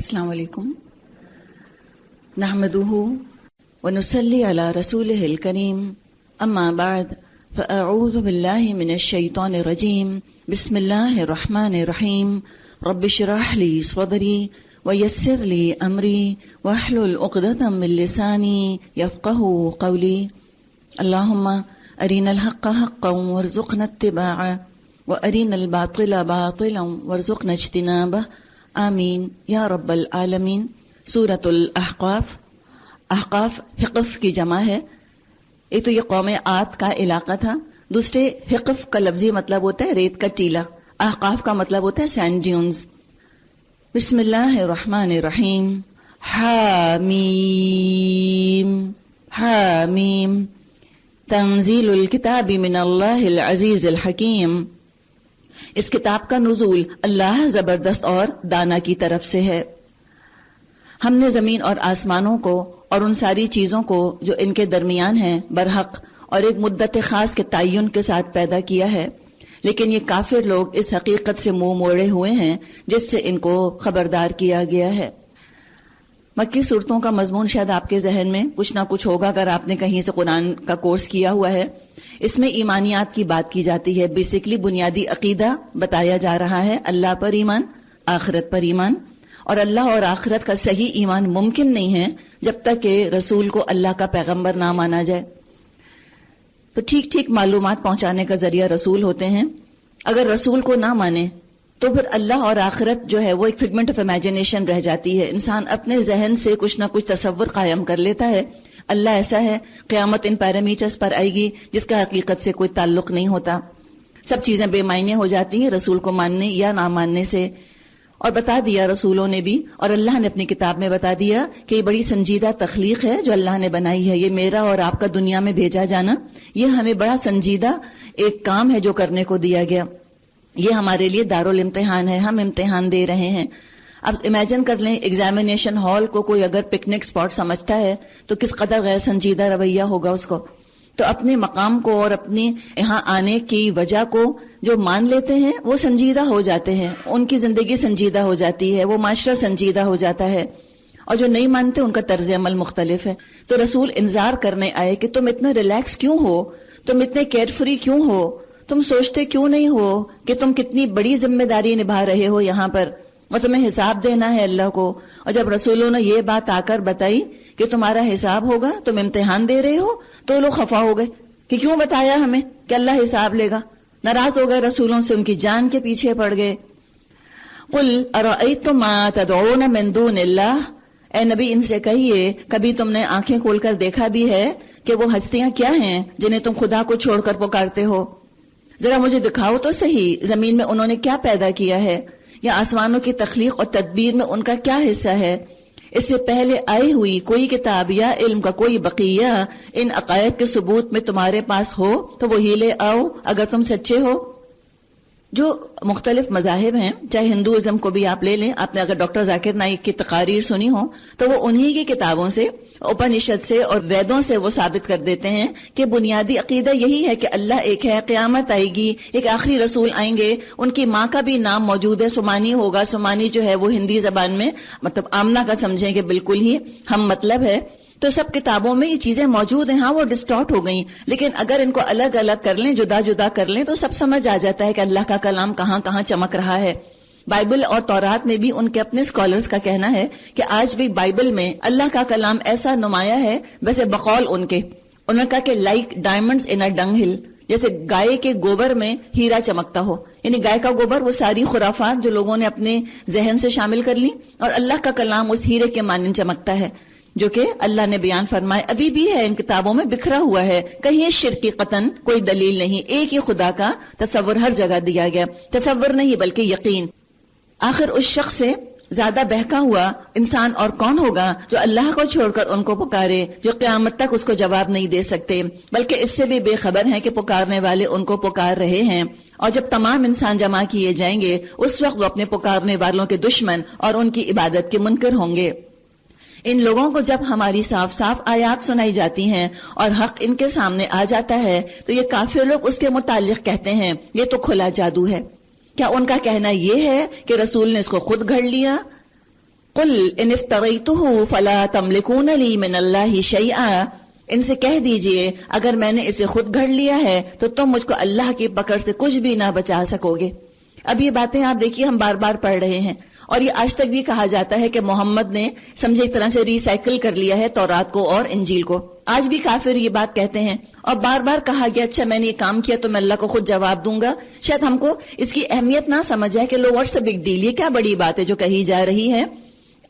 السلام علیکم نحمده ونصلي على رسوله الكريم اما بعد فاعوذ بالله من الشيطان الرجيم بسم الله الرحمن الرحيم رب اشرح لي صدري ويسر لي امري واحلل عقدة من لساني يفقهوا قولي اللهم ارنا الحق حقا وارزقنا اتباعه وارنا الباطل باطلا وارزقنا اجتنابه آمین یا رب العالمین۔ سورۃ الاحقاف، احقاف حقف کی جمع ہے۔ ایک تو یہ قوم عاد کا علاقہ تھا، دوسرے حقف کا لفظی مطلب ہوتا ہے ریت کا ٹیلا، احقاف کا مطلب ہوتا ہے سینڈ ڈیونز۔ بسم اللہ الرحمن الرحیم۔ حامیم حامیم تنزیل الکتاب من اللہ العزیز الحکیم۔ اس کتاب کا نزول اللہ زبردست اور دانا کی طرف سے ہے۔ ہم نے زمین اور آسمانوں کو اور ان ساری چیزوں کو جو ان کے درمیان ہیں برحق اور ایک مدت خاص کے تعین کے ساتھ پیدا کیا ہے، لیکن یہ کافر لوگ اس حقیقت سے منہ موڑے ہوئے ہیں جس سے ان کو خبردار کیا گیا ہے۔ مکی صورتوں کا مضمون شاید آپ کے ذہن میں کچھ نہ کچھ ہوگا اگر آپ نے کہیں سے قرآن کا کورس کیا ہوا ہے۔ اس میں ایمانیات کی بات کی جاتی ہے، بیسکلی بنیادی عقیدہ بتایا جا رہا ہے، اللہ پر ایمان، آخرت پر ایمان، اور اللہ اور آخرت کا صحیح ایمان ممکن نہیں ہے جب تک کہ رسول کو اللہ کا پیغمبر نہ مانا جائے۔ تو ٹھیک ٹھیک معلومات پہنچانے کا ذریعہ رسول ہوتے ہیں۔ اگر رسول کو نہ مانے تو پھر اللہ اور آخرت جو ہے وہ ایک فگمنٹ آف امیجنیشن رہ جاتی ہے، انسان اپنے ذہن سے کچھ نہ کچھ تصور قائم کر لیتا ہے۔ اللہ ایسا ہے، قیامت ان پیرامیٹرز پر آئے گی جس کا حقیقت سے کوئی تعلق نہیں ہوتا، سب چیزیں بے معنی ہو جاتی ہیں رسول کو ماننے یا نہ ماننے سے۔ اور بتا دیا رسولوں نے بھی اور اللہ نے اپنی کتاب میں بتا دیا کہ یہ بڑی سنجیدہ تخلیق ہے جو اللہ نے بنائی ہے، یہ میرا اور آپ کا دنیا میں بھیجا جانا یہ ہمیں بڑا سنجیدہ ایک کام ہے جو کرنے کو دیا گیا، یہ ہمارے لیے دارالامتحان ہے، ہم امتحان دے رہے ہیں۔ اب امیجن کر لیں ایگزامینیشن ہال کو کوئی اگر پکنک سپاٹ سمجھتا ہے تو کس قدر غیر سنجیدہ رویہ ہوگا اس کو۔ تو اپنے مقام کو اور اپنی یہاں آنے کی وجہ کو جو مان لیتے ہیں وہ سنجیدہ ہو جاتے ہیں، ان کی زندگی سنجیدہ ہو جاتی ہے، وہ معاشرہ سنجیدہ ہو جاتا ہے، اور جو نہیں مانتے ان کا طرز عمل مختلف ہے۔ تو رسول انذار کرنے آئے کہ تم اتنا ریلیکس کیوں ہو، تم اتنے کیئر فری کیوں ہو، تم سوچتے کیوں نہیں ہو کہ تم کتنی بڑی ذمہ داری نبھا رہے ہو یہاں پر اور تمہیں حساب دینا ہے اللہ کو۔ اور جب رسولوں نے یہ بات آ کر بتائی کہ تمہارا حساب ہوگا، تم امتحان دے رہے ہو، تو لوگ خفا ہو گئے کہ کیوں بتایا ہمیں کہ اللہ حساب لے گا، ناراض ہو گئے رسولوں سے، ان کی جان کے پیچھے پڑ گئے۔ قل ارأیتم ما تدعون من دون اللہ، اے نبی ان سے کہیے کبھی تم نے آنکھیں کھول کر دیکھا بھی ہے کہ وہ ہستیاں کیا ہیں جنہیں تم خدا کو چھوڑ کر پکارتے ہو؟ ذرا مجھے دکھاؤ تو صحیح، زمین میں انہوں نے کیا پیدا کیا ہے، یا آسمانوں کی تخلیق اور تدبیر میں ان کا کیا حصہ ہے؟ اس سے پہلے آئی ہوئی کوئی کتاب یا علم کا کوئی بقیہ ان عقائد کے ثبوت میں تمہارے پاس ہو تو وہی لے آؤ اگر تم سچے ہو۔ جو مختلف مذاہب ہیں، چاہے ہندوازم کو بھی آپ لے لیں، آپ نے اگر ڈاکٹر ذاکر نائک کی تقاریر سنی ہو تو وہ انہی کی کتابوں سے، اپنشد سے اور ویدوں سے وہ ثابت کر دیتے ہیں کہ بنیادی عقیدہ یہی ہے کہ اللہ ایک ہے، قیامت آئے گی، ایک آخری رسول آئیں گے، ان کی ماں کا بھی نام موجود ہے، سمانی ہوگا۔ سمانی جو ہے وہ ہندی زبان میں مطلب آمنہ کا سمجھیں کہ بالکل ہی ہم مطلب ہے۔ تو سب کتابوں میں یہ چیزیں موجود ہیں، ہاں وہ ڈسٹارٹ ہو گئیں، لیکن اگر ان کو الگ الگ کر لیں، جدا جدا کر لیں تو سب سمجھ آ جاتا ہے کہ اللہ کا کلام کہاں کہاں چمک رہا ہے۔ بائبل اور تورات میں بھی ان کے اپنے اسکالرز کا کہنا ہے کہ آج بھی بائبل میں اللہ کا کلام ایسا نمایاں ہے، ویسے بقول ان کے، انہوں نے کہا کہ لائک ڈائمنڈز ان اے ڈنگ ہل، جیسے گائے کے گوبر میں ہیرا چمکتا ہو، یعنی گائے کا گوبر وہ ساری خرافات جو لوگوں نے اپنے ذہن سے شامل کر لی، اور اللہ کا کلام اس ہیرے کے مانند چمکتا ہے جو کہ اللہ نے بیان فرمائے، ابھی بھی ہے ان کتابوں میں بکھرا ہوا ہے، کہیں شرکی قطن کوئی دلیل نہیں، ایک ہی خدا کا تصور ہر جگہ دیا گیا، تصور نہیں بلکہ یقین۔ آخر اس شخص سے زیادہ بہکا ہوا انسان اور کون ہوگا جو اللہ کو چھوڑ کر ان کو پکارے، جو قیامت تک اس کو جواب نہیں دے سکتے، بلکہ اس سے بھی بے خبر ہیں کہ پکارنے والے ان کو پکار رہے ہیں، اور جب تمام انسان جمع کیے جائیں گے اس وقت وہ اپنے پکارنے والوں کے دشمن اور ان کی عبادت کے منکر ہوں گے۔ ان لوگوں کو جب ہماری صاف صاف آیات سنائی جاتی ہیں اور حق ان کے سامنے آ جاتا ہے تو یہ کافر لوگ اس کے متعلق کہتے ہیں یہ تو کھلا جادو ہے۔ کیا ان کا کہنا یہ ہے کہ رسول نے اس کو خود گھڑ لیا؟ قل ان افتریتہ فلا تملکون لی من اللہ شیئا، ان سے کہہ دیجئے اگر میں نے اسے خود گھڑ لیا ہے تو تم مجھ کو اللہ کی پکڑ سے کچھ بھی نہ بچا سکو گے۔ اب یہ باتیں آپ دیکھیے ہم بار بار پڑھ رہے ہیں، اور یہ آج تک بھی کہا جاتا ہے کہ محمد نے سمجھے ایک طرح سے ریسائیکل کر لیا ہے تورات کو اور انجیل کو۔ آج بھی کافر یہ بات کہتے ہیں، اور بار بار کہا گیا اچھا میں نے یہ کام کیا تو میں اللہ کو خود جواب دوں گا۔ شاید ہم کو اس کی اہمیت نہ سمجھ آئے کہ لو واٹس اے بگ ڈیل، یہ کیا بڑی بات ہے جو کہی جا رہی ہے۔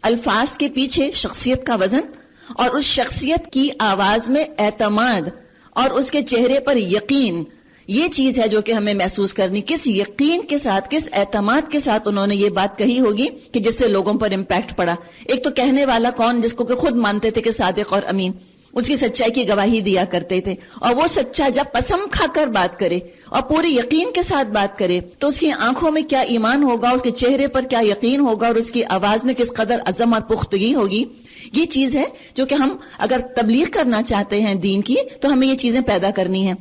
الفاظ کے پیچھے شخصیت کا وزن، اور اس شخصیت کی آواز میں اعتماد، اور اس کے چہرے پر یقین، یہ چیز ہے جو کہ ہمیں محسوس کرنی، کس یقین کے ساتھ، کس اعتماد کے ساتھ انہوں نے یہ بات کہی ہوگی کہ جس سے لوگوں پر امپیکٹ پڑا۔ ایک تو کہنے والا کون، جس کو کہ خود مانتے تھے کہ صادق اور امین، اس کی سچائی کی گواہی دیا کرتے تھے، اور وہ سچا جب قسم کھا کر بات کرے اور پورے یقین کے ساتھ بات کرے تو اس کی آنکھوں میں کیا ایمان ہوگا، اس کے چہرے پر کیا یقین ہوگا، اور اس کی آواز میں کس قدر عزم اور پختگی ہوگی۔ یہ چیز ہے جو کہ ہم اگر تبلیغ کرنا چاہتے ہیں دین کی تو ہمیں یہ چیزیں پیدا کرنی ہیں،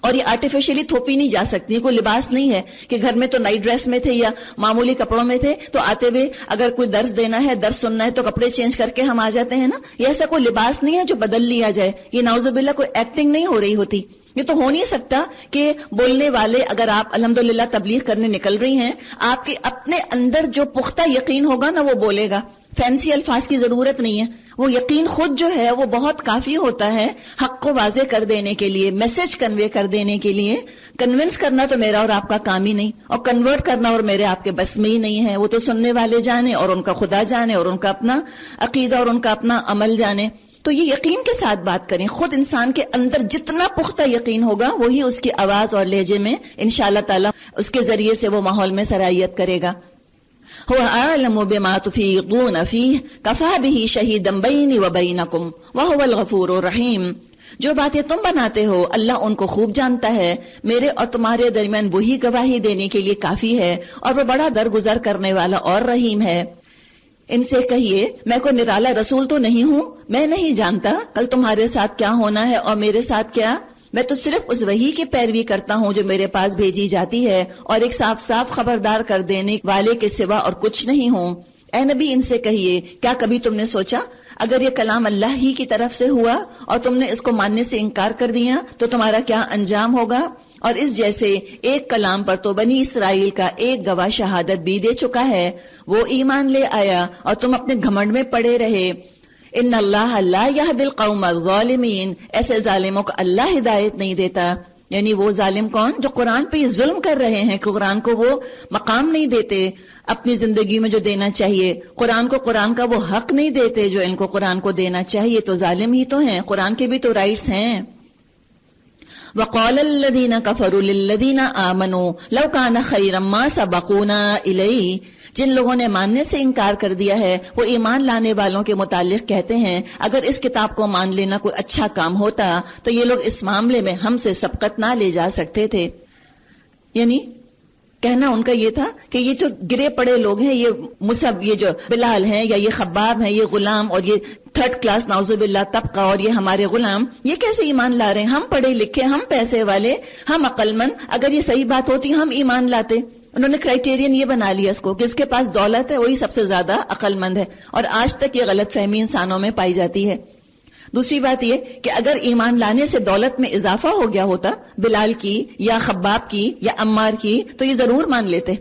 اور یہ آرٹیفیشلی تھوپی نہیں جا سکتی۔ کوئی لباس نہیں ہے کہ گھر میں تو نائٹ ڈریس میں تھے یا معمولی کپڑوں میں تھے، تو آتے ہوئے اگر کوئی درس دینا ہے، درس سننا ہے تو کپڑے چینج کر کے ہم آ جاتے ہیں نا۔ یہ ایسا کوئی لباس نہیں ہے جو بدل لیا جائے، یہ نعوذ باللہ کوئی ایکٹنگ نہیں ہو رہی ہوتی۔ یہ تو ہو نہیں سکتا کہ بولنے والے، اگر آپ الحمدللہ تبلیغ کرنے نکل رہی ہیں، آپ کے اپنے اندر جو پختہ یقین ہوگا نا وہ بولے گا، فینسی الفاظ کی ضرورت نہیں ہے۔ وہ یقین خود جو ہے وہ بہت کافی ہوتا ہے حق کو واضح کر دینے کے لیے، میسج کنوے کر دینے کے لیے۔ کنونس کرنا تو میرا اور آپ کا کام ہی نہیں، اور کنورٹ کرنا اور میرے آپ کے بس میں ہی نہیں ہے، وہ تو سننے والے جانے اور ان کا خدا جانے اور ان کا اپنا عقیدہ اور ان کا اپنا عمل جانے۔ تو یہ یقین کے ساتھ بات کریں، خود انسان کے اندر جتنا پختہ یقین ہوگا وہی اس کی آواز اور لہجے میں انشاءاللہ تعالی اس کے ذریعے سے وہ ماحول میں سرائیت کرے گا۔ هو أعلم بما تفيضون فيه كفى به شهيدا بيني وبينكم وهو الغفور الرحيم۔ جو باتیں تم بناتے ہو اللہ ان کو خوب جانتا ہے، میرے اور تمہارے درمیان وہی گواہی دینے کے لیے کافی ہے، اور وہ بڑا درگزر کرنے والا اور رحیم ہے۔ ان سے کہیے میں کوئی نرالا رسول تو نہیں ہوں، میں نہیں جانتا کل تمہارے ساتھ کیا ہونا ہے اور میرے ساتھ کیا۔ میں تو صرف اس وحی کی پیروی کرتا ہوں جو میرے پاس بھیجی جاتی ہے، اور ایک صاف صاف خبردار کر دینے والے کے سوا اور کچھ نہیں ہوں۔ اے نبی ان سے کہیے کیا کبھی تم نے سوچا اگر یہ کلام اللہ ہی کی طرف سے ہوا اور تم نے اس کو ماننے سے انکار کر دیا تو تمہارا کیا انجام ہوگا؟ اور اس جیسے ایک کلام پر تو بنی اسرائیل کا ایک گواہ شہادت بھی دے چکا ہے، وہ ایمان لے آیا اور تم اپنے گھمنڈ میں پڑے رہے۔ ان اللہ لا یہدی القوم الظالمین، ایسے ظالموں کو اللہ ہدایت نہیں دیتا۔ یعنی وہ ظالم کون؟ جو قرآن پہ یہ ظلم کر رہے ہیں، قرآن کو وہ مقام نہیں دیتے اپنی زندگی میں جو دینا چاہیے، قرآن کو قرآن کا وہ حق نہیں دیتے جو ان کو قرآن کو دینا چاہیے، تو ظالم ہی تو ہیں، قرآن کے بھی تو رائٹس ہیں۔ وقال الذين كفروا للذين آمنوا لو كان خيرا ما سبقونا إليه، جن لوگوں نے ماننے سے انکار کر دیا ہے وہ ایمان لانے والوں کے متعلق کہتے ہیں اگر اس کتاب کو مان لینا کوئی اچھا کام ہوتا تو یہ لوگ اس معاملے میں ہم سے سبقت نہ لے جا سکتے تھے۔ یعنی کہنا ان کا یہ تھا کہ یہ جو گرے پڑے لوگ ہیں، یہ مصعب، یہ جو بلال ہیں یا یہ خباب ہیں، یہ غلام اور یہ تھرڈ کلاس نعوذ باللہ طبقہ اور یہ ہمارے غلام، یہ کیسے ایمان لا رہے ہیں؟ ہم پڑھے لکھے، ہم پیسے والے، ہم عقل مند، اگر یہ صحیح بات ہوتی ہم ایمان لاتے۔ انہوں نے کرائٹیرین یہ بنا لیا اس کو کہ اس کے پاس دولت ہے وہی سب سے زیادہ عقل مند ہے، اور آج تک یہ غلط فہمی انسانوں میں پائی جاتی ہے۔ دوسری بات یہ کہ اگر ایمان لانے سے دولت میں اضافہ ہو گیا ہوتا بلال کی یا خباب کی یا عمار کی تو یہ ضرور مان لیتے۔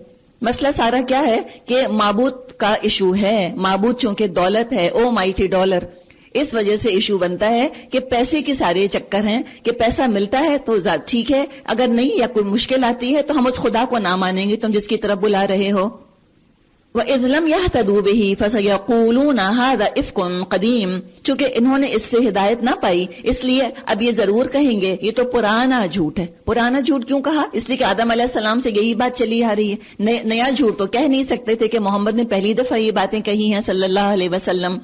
مسئلہ سارا کیا ہے کہ معبود کا ایشو ہے، معبود چونکہ دولت ہے، او مائٹی ڈالر، اس وجہ سے ایشو بنتا ہے کہ پیسے کے سارے چکر ہیں کہ پیسہ ملتا ہے تو ٹھیک ہے، اگر نہیں یا کوئی مشکل آتی ہے تو ہم اس خدا کو نہ مانیں گے تم جس کی طرف بلا رہے ہو۔ وَإِذْ لَمْ يَهْتَدُوا بِهِ فَسَيَقُولُونَ هَذَا إِفْكٌ قَدِيمٌ، چونکہ انہوں نے اس سے ہدایت نہ پائی اس لیے اب یہ ضرور کہیں گے یہ تو پرانا جھوٹ ہے۔ پرانا جھوٹ کیوں کہا؟ اس لیے کہ آدم علیہ السلام سے یہی بات چلی آ رہی ہے، نیا جھوٹ تو کہہ نہیں سکتے تھے کہ محمد نے پہلی دفعہ یہ باتیں کہی ہیں صلی اللہ علیہ وسلم۔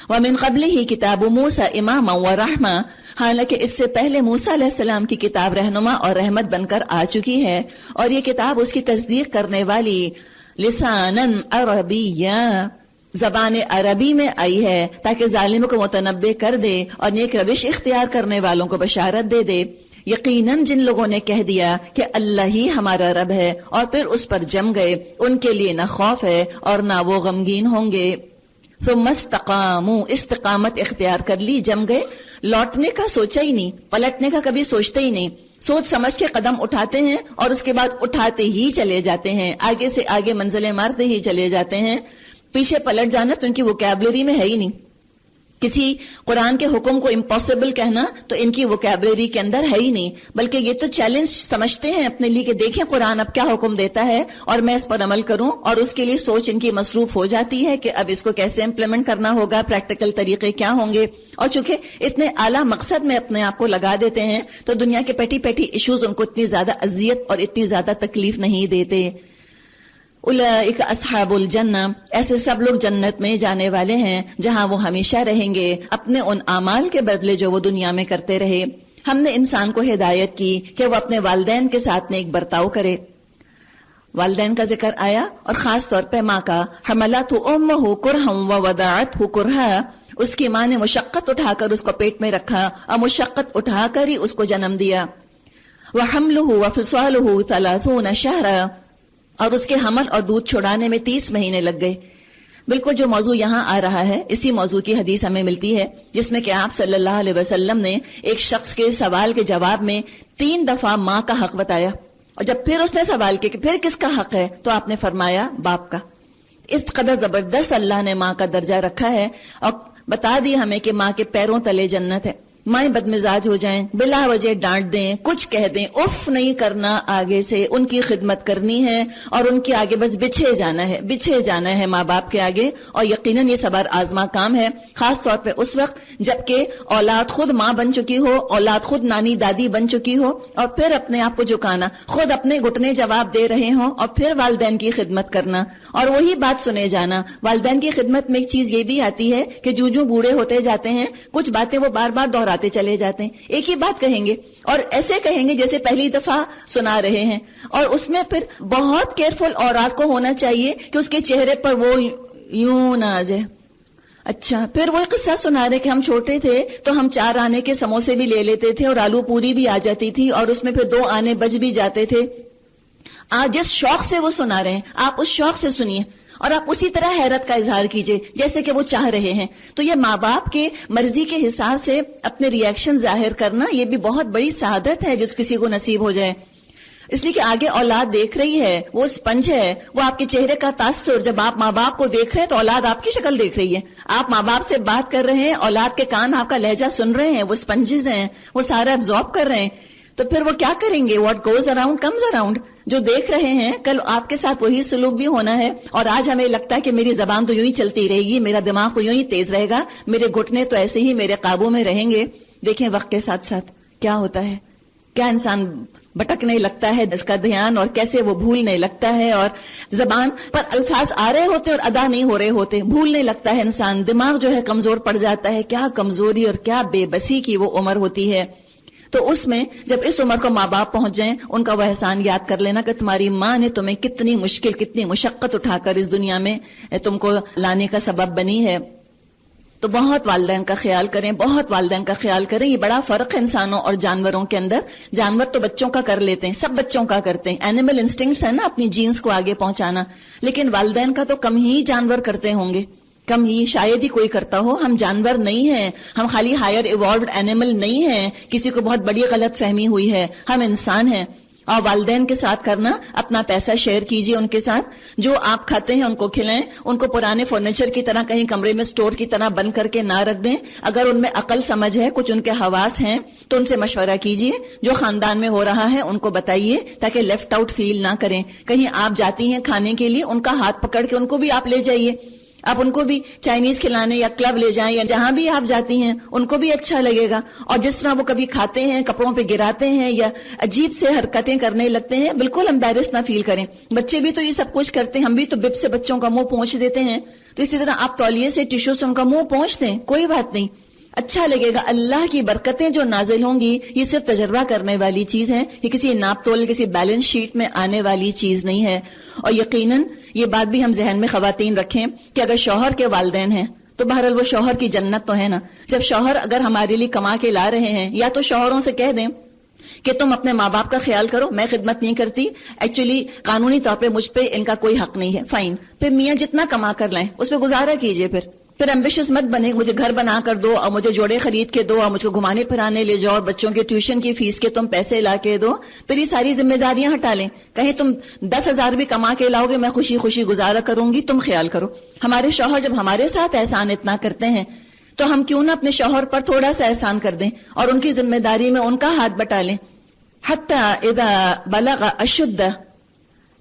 وَمِن قَبْلِهِ كِتَابُ مُوسَى إِمَامًا وَرَحْمَةً، حالانکہ اس سے پہلے موسیٰ علیہ السلام کی کتاب رہنما اور رحمت بن کر آ چکی ہے، اور یہ کتاب اس کی تصدیق کرنے والی لساناً عربیہ، زبان عربی میں آئی ہے تاکہ ظالموں کو متنبہ کر دے اور نیک روش اختیار کرنے والوں کو بشارت دے دے۔ یقیناً جن لوگوں نے کہہ دیا کہ اللہ ہی ہمارا رب ہے اور پھر اس پر جم گئے، ان کے لیے نہ خوف ہے اور نہ وہ غمگین ہوں گے۔ ثم استقاموا، استقامت اختیار کر لی، جم گئے، لوٹنے کا سوچا ہی نہیں، پلٹنے کا کبھی سوچتے ہی نہیں، سوچ سمجھ کے قدم اٹھاتے ہیں اور اس کے بعد اٹھاتے ہی چلے جاتے ہیں، آگے سے آگے منزلیں مارتے ہی چلے جاتے ہیں. پیچھے پلٹ جانا تو ان کی ووکیبلری میں ہے ہی نہیں. کسی قرآن کے حکم کو امپاسبل کہنا تو ان کی ووکیبلری کے اندر ہے ہی نہیں، بلکہ یہ تو چیلنج سمجھتے ہیں اپنے لیے کہ دیکھیں قرآن اب کیا حکم دیتا ہے اور میں اس پر عمل کروں، اور اس کے لیے سوچ ان کی مصروف ہو جاتی ہے کہ اب اس کو کیسے امپلیمنٹ کرنا ہوگا، پریکٹیکل طریقے کیا ہوں گے. اور چونکہ اتنے اعلیٰ مقصد میں اپنے آپ کو لگا دیتے ہیں تو دنیا کے پیٹی پیٹی ایشوز ان کو اتنی زیادہ اذیت اور اتنی زیادہ تکلیف نہیں دیتے. اولئک اصحاب الجنہ، ایسے سب لوگ جنت میں جانے والے ہیں جہاں وہ ہمیشہ رہیں گے اپنے ان اعمال کے بدلے جو وہ دنیا میں کرتے رہے. ہم نے انسان کو ہدایت کی کہ وہ اپنے والدین کے ساتھ نیک برتاؤ کرے. والدین کا ذکر آیا اور خاص طور پہ ماں کا. حملتہ امہ کرہا ووضعتہ کرہا، اس کی ماں نے مشقت اٹھا کر اس کو پیٹ میں رکھا اور مشقت اٹھا کر ہی اس کو جنم دیا. وحملہ وفصالہ 30 شہرا، اور اس کے حمل اور دودھ چھڑانے میں 30 مہینے لگ گئے. بالکل جو موضوع یہاں آ رہا ہے اسی موضوع کی حدیث ہمیں ملتی ہے، جس میں کہ آپ صلی اللہ علیہ وسلم نے ایک شخص کے سوال کے جواب میں 3 دفعہ ماں کا حق بتایا، اور جب پھر اس نے سوال کیا کہ پھر کس کا حق ہے تو آپ نے فرمایا باپ کا. اس قدر زبردست اللہ نے ماں کا درجہ رکھا ہے اور بتا دی ہمیں کہ ماں کے پیروں تلے جنت ہے. مائیں بدمزاج ہو جائیں، بلا وجہ ڈانٹ دیں، کچھ کہہ دیں، اف نہیں کرنا، آگے سے ان کی خدمت کرنی ہے اور ان کے آگے بس بچھے جانا ہے ماں باپ کے آگے. اور یقیناً یہ صبر آزما کام ہے، خاص طور پہ اس وقت جبکہ اولاد خود ماں بن چکی ہو، اولاد خود نانی دادی بن چکی ہو، اور پھر اپنے آپ کو جھکانا، خود اپنے گھٹنے جواب دے رہے ہوں اور پھر والدین کی خدمت کرنا اور وہی بات سنے جانا. والدین کی خدمت میں ایک چیز یہ بھی آتی ہے کہ جو بوڑھے ہوتے جاتے ہیں کچھ باتیں وہ بار بار دہراتے چلے جاتے ہیں، ایک ہی بات کہیں گے اور ایسے کہیں گے جیسے پہلی دفعہ سنا رہے ہیں. اور اس میں پھر بہت کیئرفل عورت کو ہونا چاہیے کہ اس کے چہرے پر وہ یوں نہ آ جائے. اچھا پھر وہ قصہ سنا رہے کہ ہم چھوٹے تھے تو ہم 4 آنے کے سموسے بھی لے لیتے تھے اور آلو پوری بھی آ جاتی تھی اور اس میں پھر 2 آنے بچ بھی جاتے تھے. آج جس شوق سے وہ سنا رہے ہیں آپ اس شوق سے سنیے اور آپ اسی طرح حیرت کا اظہار کیجئے جیسے کہ وہ چاہ رہے ہیں. تو یہ ماں باپ کے مرضی کے حساب سے اپنے ری ایکشن ظاہر کرنا یہ بھی بہت بڑی سعادت ہے جس کسی کو نصیب ہو جائے. اس لیے کہ آگے اولاد دیکھ رہی ہے، وہ اسپنج ہے، وہ آپ کے چہرے کا تاثر، جب آپ ماں باپ کو دیکھ رہے ہیں تو اولاد آپ کی شکل دیکھ رہی ہے. آپ ماں باپ سے بات کر رہے ہیں، اولاد کے کان آپ کا لہجہ سن رہے ہیں، وہ اسپنجز ہیں، وہ سارا ایبزارب کر رہے ہیں. تو پھر وہ کیا کریں گے؟ What goes around comes around. جو دیکھ رہے ہیں کل آپ کے ساتھ وہی سلوک بھی ہونا ہے. اور آج ہمیں لگتا ہے کہ میری زبان تو یوں ہی چلتی رہے گی، میرا دماغ تو یوں ہی تیز رہے گا، میرے گھٹنے تو ایسے ہی میرے قابو میں رہیں گے. دیکھیں وقت کے ساتھ ساتھ کیا ہوتا ہے، کیا انسان بٹکنے لگتا ہے اس کا دھیان، اور کیسے وہ بھولنے لگتا ہے، اور زبان پر الفاظ آ رہے ہوتے اور ادا نہیں ہو رہے ہوتے، بھولنے لگتا ہے انسان. دماغ جو ہے کمزور پڑ جاتا ہے. کیا کمزوری اور کیا بے بسی کی وہ عمر ہوتی ہے. تو اس میں جب اس عمر کو ماں باپ پہنچ جائیں ان کا وہ احسان یاد کر لینا کہ تمہاری ماں نے تمہیں کتنی مشکل کتنی مشقت اٹھا کر اس دنیا میں تم کو لانے کا سبب بنی ہے. تو بہت والدین کا خیال کریں، بہت والدین کا خیال کریں. یہ بڑا فرق ہے انسانوں اور جانوروں کے اندر. جانور تو بچوں کا کر لیتے ہیں، سب بچوں کا کرتے ہیں، اینیمل انسٹنکٹس ہے نا اپنی جینز کو آگے پہنچانا. لیکن والدین کا تو کم ہی جانور کرتے ہوں گے، کم ہی، شاید ہی کوئی کرتا ہو. ہم جانور نہیں ہیں، ہم خالی ہائر ایوالوڈ اینیمل نہیں ہیں. کسی کو بہت بڑی غلط فہمی ہوئی ہے، ہم انسان ہیں. اور والدین کے ساتھ کرنا، اپنا پیسہ شیئر کیجئے ان کے ساتھ، جو آپ کھاتے ہیں ان کو کھلائیں، ان کو پرانے فرنیچر کی طرح کہیں کمرے میں سٹور کی طرح بند کر کے نہ رکھ دیں. اگر ان میں عقل سمجھ ہے، کچھ ان کے حواس ہیں تو ان سے مشورہ کیجئے. جو خاندان میں ہو رہا ہے ان کو بتائیے تاکہ لیفٹ آؤٹ فیل نہ کریں. کہیں آپ جاتی ہیں کھانے کے لیے، ان کا ہاتھ پکڑ کے ان کو بھی آپ لے جائیے. آپ ان کو بھی چائنیز کھلانے یا کلب لے جائیں یا جہاں بھی آپ جاتی ہیں ان کو بھی اچھا لگے گا. اور جس طرح وہ کبھی کھاتے ہیں کپڑوں پہ گراتے ہیں یا عجیب سے حرکتیں کرنے لگتے ہیں، بالکل امبیرس نہ فیل کریں. بچے بھی تو یہ سب کچھ کرتے ہیں، ہم بھی تو بپ سے بچوں کا منہ پونچھ دیتے ہیں. تو اسی طرح آپ تولیے سے ٹیشو سے ان کا منہ پونچھ دیں، کوئی بات نہیں، اچھا لگے گا. اللہ کی برکتیں جو نازل ہوں گی یہ صرف تجربہ کرنے والی چیز ہے، یہ کسی ناپ تول کسی بیلنس شیٹ میں آنے والی چیز نہیں ہے. اور یقیناً یہ بات بھی ہم ذہن میں خواتین رکھیں کہ اگر شوہر کے والدین ہیں تو بہرحال وہ شوہر کی جنت تو ہے نا. جب شوہر اگر ہمارے لیے کما کے لا رہے ہیں، یا تو شوہروں سے کہہ دیں کہ تم اپنے ماں باپ کا خیال کرو، میں خدمت نہیں کرتی، ایکچولی قانونی طور پہ مجھ پہ ان کا کوئی حق نہیں ہے، فائن. پھر میاں جتنا کما کر لائیں اس پہ گزارا کیجئے. پھر پھر ایمبیشس مت بنے مجھے گھر بنا کر دو اور مجھے جوڑے خرید کے دو اور مجھ کو گھمانے پھرانے لے جاؤ اور بچوں کے ٹیوشن کی فیس کے تم پیسے لا کے دو. پھر یہ ساری ذمہ داریاں ہٹا لیں. کہیں تم 10,000 بھی کما کے لاؤ گے میں خوشی خوشی گزارا کروں گی, تم خیال کرو. ہمارے شوہر جب ہمارے ساتھ احسان اتنا کرتے ہیں تو ہم کیوں نہ اپنے شوہر پر تھوڑا سا احسان کر دیں اور ان کی ذمہ داری میں ان کا ہاتھ بٹا لیں. حتی اذا بلغ اشدہ,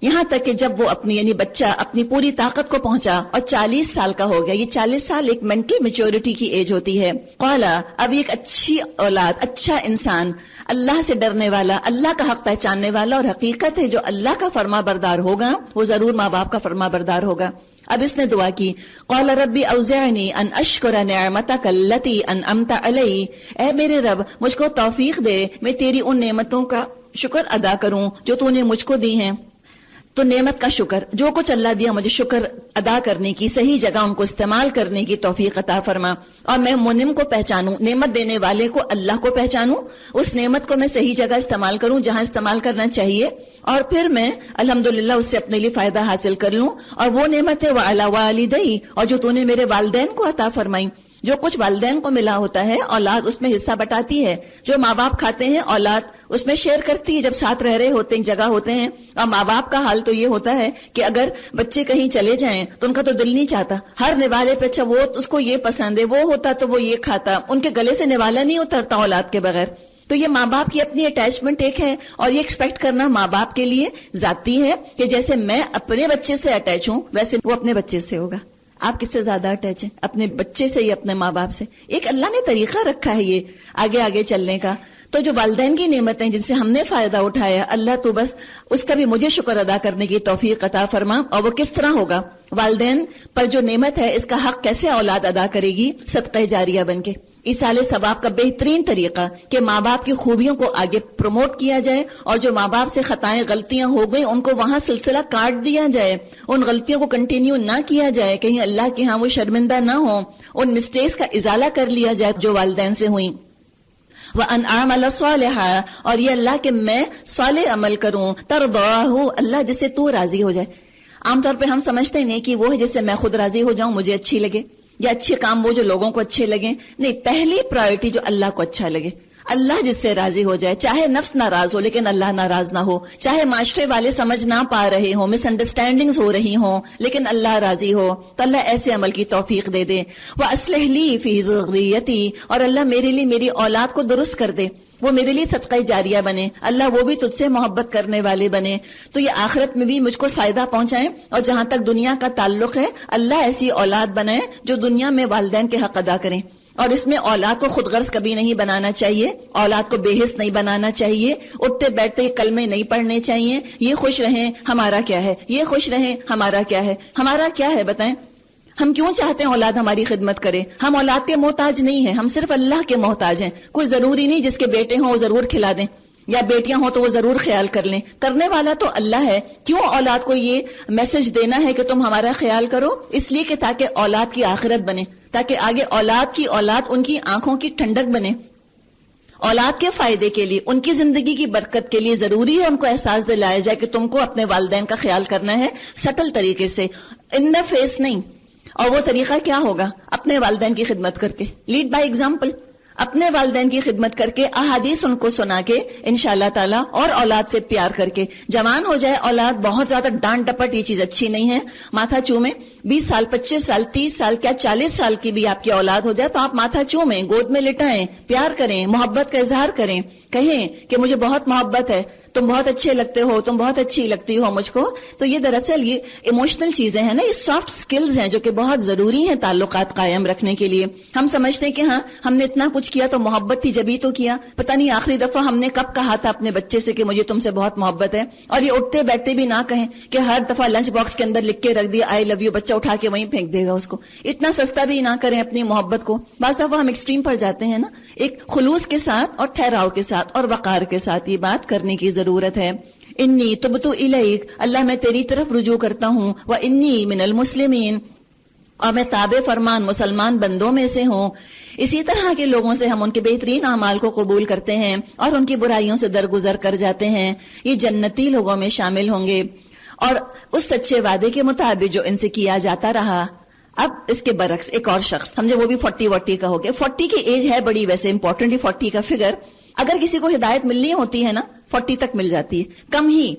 یہاں تک کہ جب وہ اپنی یعنی بچہ اپنی پوری طاقت کو پہنچا اور 40 سال کا ہو گیا. یہ 40 سال ایک مینٹل میچورٹی کی ایج ہوتی ہے. قالا, اب ایک اچھی اولاد, اچھا انسان, اللہ سے ڈرنے والا, اللہ کا حق پہچاننے والا, اور حقیقت ہے جو اللہ کا فرما بردار ہوگا وہ ضرور ماں باپ کا فرما بردار ہوگا. اب اس نے دعا کی, قال ربی اوزعنی ان اشکر نعمتک التی انعمت علی, اے میرے رب مجھ کو توفیق دے میں تیری ان نعمتوں کا شکر ادا کروں جو تو نے مجھ کو دی ہیں. تو نعمت کا شکر, جو کچھ اللہ دیا مجھے شکر ادا کرنے کی, صحیح جگہ ان کو استعمال کرنے کی توفیق عطا فرما, اور میں منعم کو پہچانوں, نعمت دینے والے کو اللہ کو پہچانوں, اس نعمت کو میں صحیح جگہ استعمال کروں جہاں استعمال کرنا چاہیے, اور پھر میں الحمدللہ اس سے اپنے لیے فائدہ حاصل کر لوں. اور وہ نعمت ہے وعلی والدی, اور جو تو نے میرے والدین کو عطا فرمائی. جو کچھ والدین کو ملا ہوتا ہے اولاد اس میں حصہ بٹاتی ہے. جو ماں باپ کھاتے ہیں اولاد اس میں شیئر کرتی ہے جب ساتھ رہ رہے ہوتے ہیں, جگہ ہوتے ہیں. اور ماں باپ کا حال تو یہ ہوتا ہے کہ اگر بچے کہیں چلے جائیں تو ان کا تو دل نہیں چاہتا, ہر نوالے پہ اچھا وہ اس کو یہ پسند ہے, وہ ہوتا تو وہ یہ کھاتا, ان کے گلے سے نوالا نہیں اترتا اولاد کے بغیر. تو یہ ماں باپ کی اپنی اٹیچمنٹ ایک ہے, اور یہ ایکسپیکٹ کرنا ماں باپ کے لیے ذاتی ہے کہ جیسے میں اپنے بچے سے اٹیچ ہوں ویسے وہ اپنے بچے سے ہوگا. آپ کس سے زیادہ اٹیچ ہیں, اپنے بچے سے یا اپنے ماں باپ سے؟ ایک اللہ نے طریقہ رکھا ہے یہ آگے آگے چلنے کا. تو جو والدین کی نعمتیں جن سے ہم نے فائدہ اٹھایا, اللہ تو بس اس کا بھی مجھے شکر ادا کرنے کی توفیق عطا فرما. اور وہ کس طرح ہوگا؟ والدین پر جو نعمت ہے اس کا حق کیسے اولاد ادا کرے گی؟ صدقہ جاریہ بن کے. ایصال ثواب کا بہترین طریقہ کہ ماں باپ کی خوبیوں کو آگے پروموٹ کیا جائے, اور جو ماں باپ سے خطائیں غلطیاں ہو گئیں ان کو وہاں سلسلہ کاٹ دیا جائے, ان غلطیوں کو کنٹینیو نہ کیا جائے, کہیں اللہ کے ہاں وہ شرمندہ نہ ہو, ان مسٹیکس کا ازالہ کر لیا جائے جو والدین سے ہوئیں. وَأَنْ أَعْمَلَ صَالِحًا, اور یہ اللہ کہ میں صالح عمل کروں, ترضاہ, اللہ جس سے تو راضی ہو جائے. عام طور پہ ہم سمجھتے ہیں کہ وہ ہے جس سے میں خود راضی ہو جاؤں, مجھے اچھی لگے, یا اچھے کام وہ جو لوگوں کو اچھے لگیں. نہیں, پہلی پرائرٹی جو اللہ کو اچھا لگے, اللہ جس سے راضی ہو جائے. چاہے نفس ناراض ہو لیکن اللہ ناراض نہ ہو, چاہے معاشرے والے سمجھ نہ پا رہے ہوں, مس انڈرسٹینڈنگز ہو رہی ہوں, لیکن اللہ راضی ہو, تو اللہ ایسے عمل کی توفیق دے دے. وَأَصْلِحْ لِي فِي ذُرِّيَّتِي, اور اللہ میرے لیے میری اولاد کو درست کر دے, وہ میرے لیے صدقہ جاریہ بنے, اللہ وہ بھی تجھ سے محبت کرنے والے بنے, تو یہ آخرت میں بھی مجھ کو فائدہ پہنچائیں. اور جہاں تک دنیا کا تعلق ہے اللہ ایسی اولاد بنائے جو دنیا میں والدین کے حق ادا کریں. اور اس میں اولاد کو خود غرض کبھی نہیں بنانا چاہیے, اولاد کو بے حس نہیں بنانا چاہیے, اٹھتے بیٹھتے کلمے نہیں پڑھنے چاہیے. یہ خوش رہیں ہمارا کیا ہے, یہ خوش رہیں ہمارا کیا ہے, ہمارا کیا ہے بتائیں. ہم کیوں چاہتے ہیں اولاد ہماری خدمت کرے؟ ہم اولاد کے محتاج نہیں ہیں, ہم صرف اللہ کے محتاج ہیں. کوئی ضروری نہیں جس کے بیٹے ہوں وہ ضرور کھلا دیں, یا بیٹیاں ہوں تو وہ ضرور خیال کر لیں. کرنے والا تو اللہ ہے. کیوں اولاد کو یہ میسج دینا ہے کہ تم ہمارا خیال کرو؟ اس لیے کہ تاکہ اولاد کی آخرت بنے, تاکہ آگے اولاد کی اولاد ان کی آنکھوں کی ٹھنڈک بنے. اولاد کے فائدے کے لیے, ان کی زندگی کی برکت کے لیے ضروری ہے ان کو احساس دلایا جائے کہ تم کو اپنے والدین کا خیال کرنا ہے, سٹل طریقے سے, ان دا فیس نہیں. اور وہ طریقہ کیا ہوگا؟ اپنے والدین کی خدمت کر کے, لیڈ بائی ایگزامپل. اپنے والدین کی خدمت کر کے, احادیث ان کو سنا کے انشاءاللہ تعالی, اور اولاد سے پیار کر کے. جوان ہو جائے اولاد, بہت زیادہ ڈانٹ ڈپٹ یہ چیز اچھی نہیں ہے. ماتھا چومیں, 20 سال 25 سال 30 سال کیا 40 سال کی بھی آپ کی اولاد ہو جائے تو آپ ماتھا چومیں, گود میں لٹائیں, پیار کریں, محبت کا اظہار کریں, کہیں کہ مجھے بہت محبت ہے, تم بہت اچھے لگتے ہو, تم بہت اچھی لگتی ہو مجھ کو. تو یہ دراصل یہ ایموشنل چیزیں ہیں نا, یہ سافٹ سکلز ہیں جو کہ بہت ضروری ہیں تعلقات قائم رکھنے کے لیے. ہم سمجھتے ہیں کہ ہاں ہم نے اتنا کچھ کیا تو محبت تھی جبھی تو کیا. پتہ نہیں آخری دفعہ ہم نے کب کہا تھا اپنے بچے سے کہ مجھے تم سے بہت محبت ہے. اور یہ اٹھتے بیٹھتے بھی نہ کہیں کہ ہر دفعہ لنچ باکس کے اندر لکھ کے رکھ دیا آئی لو یو, بچہ اٹھا کے وہیں پھینک دے گا اس کو. اتنا سستا بھی نہ کریں اپنی محبت کو. بعض دفعہ ہم ایکسٹریم پر جاتے ہیں نا. ایک خلوص کے ساتھ اور ٹھہراؤ کے ساتھ اور وقار کے ساتھ یہ بات کرنے کی ضرورت ہے. انی تبت الیک, اللہ میں تیری طرف رجوع کرتا ہوں. وانی من المسلمین, اور میں تابع فرمان مسلمان بندوں میں سے ہوں. اسی طرح کے لوگوں سے ہم ان کے بہترین اعمال کو قبول کرتے ہیں اور ان کی برائیوں سے درگزر کر جاتے ہیں. یہ جنتی لوگوں میں شامل ہوں گے, اور اس سچے وعدے کے مطابق جو ان سے کیا جاتا رہا. اب اس کے برعکس ایک اور شخص، سمجھے وہ بھی 40 کا ہو گیا. 40 کی ایج ہے بڑی ویسے امپورٹنٹ، 40 کا فگر اگر کسی کو ہدایت ملنی ہوتی ہے نا 40 تک مل جاتی ہے.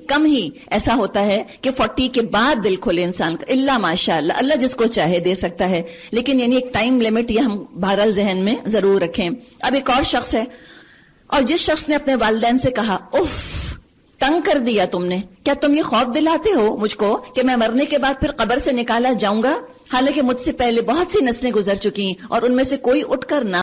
کم ہی ایسا ہوتا ہے کہ 40 کے بعد دل کھولے انسان کا، اللہ ماشاء اللہ، اللہ جس کو چاہے دے سکتا ہے، لیکن یعنی ایک ٹائم لمٹ یہ ہم بہرحال ذہن میں ضرور رکھیں. اب ایک اور شخص ہے، اور جس شخص نے اپنے والدین سے کہا اف تنگ کر دیا تم نے، کیا تم یہ خوف دلاتے ہو مجھ کو کہ میں مرنے کے بعد پھر قبر سے نکالا جاؤں گا، حالانکہ مجھ سے پہلے بہت سی نسلیں گزر چکی اور ان میں سے کوئی اٹھ کر نہ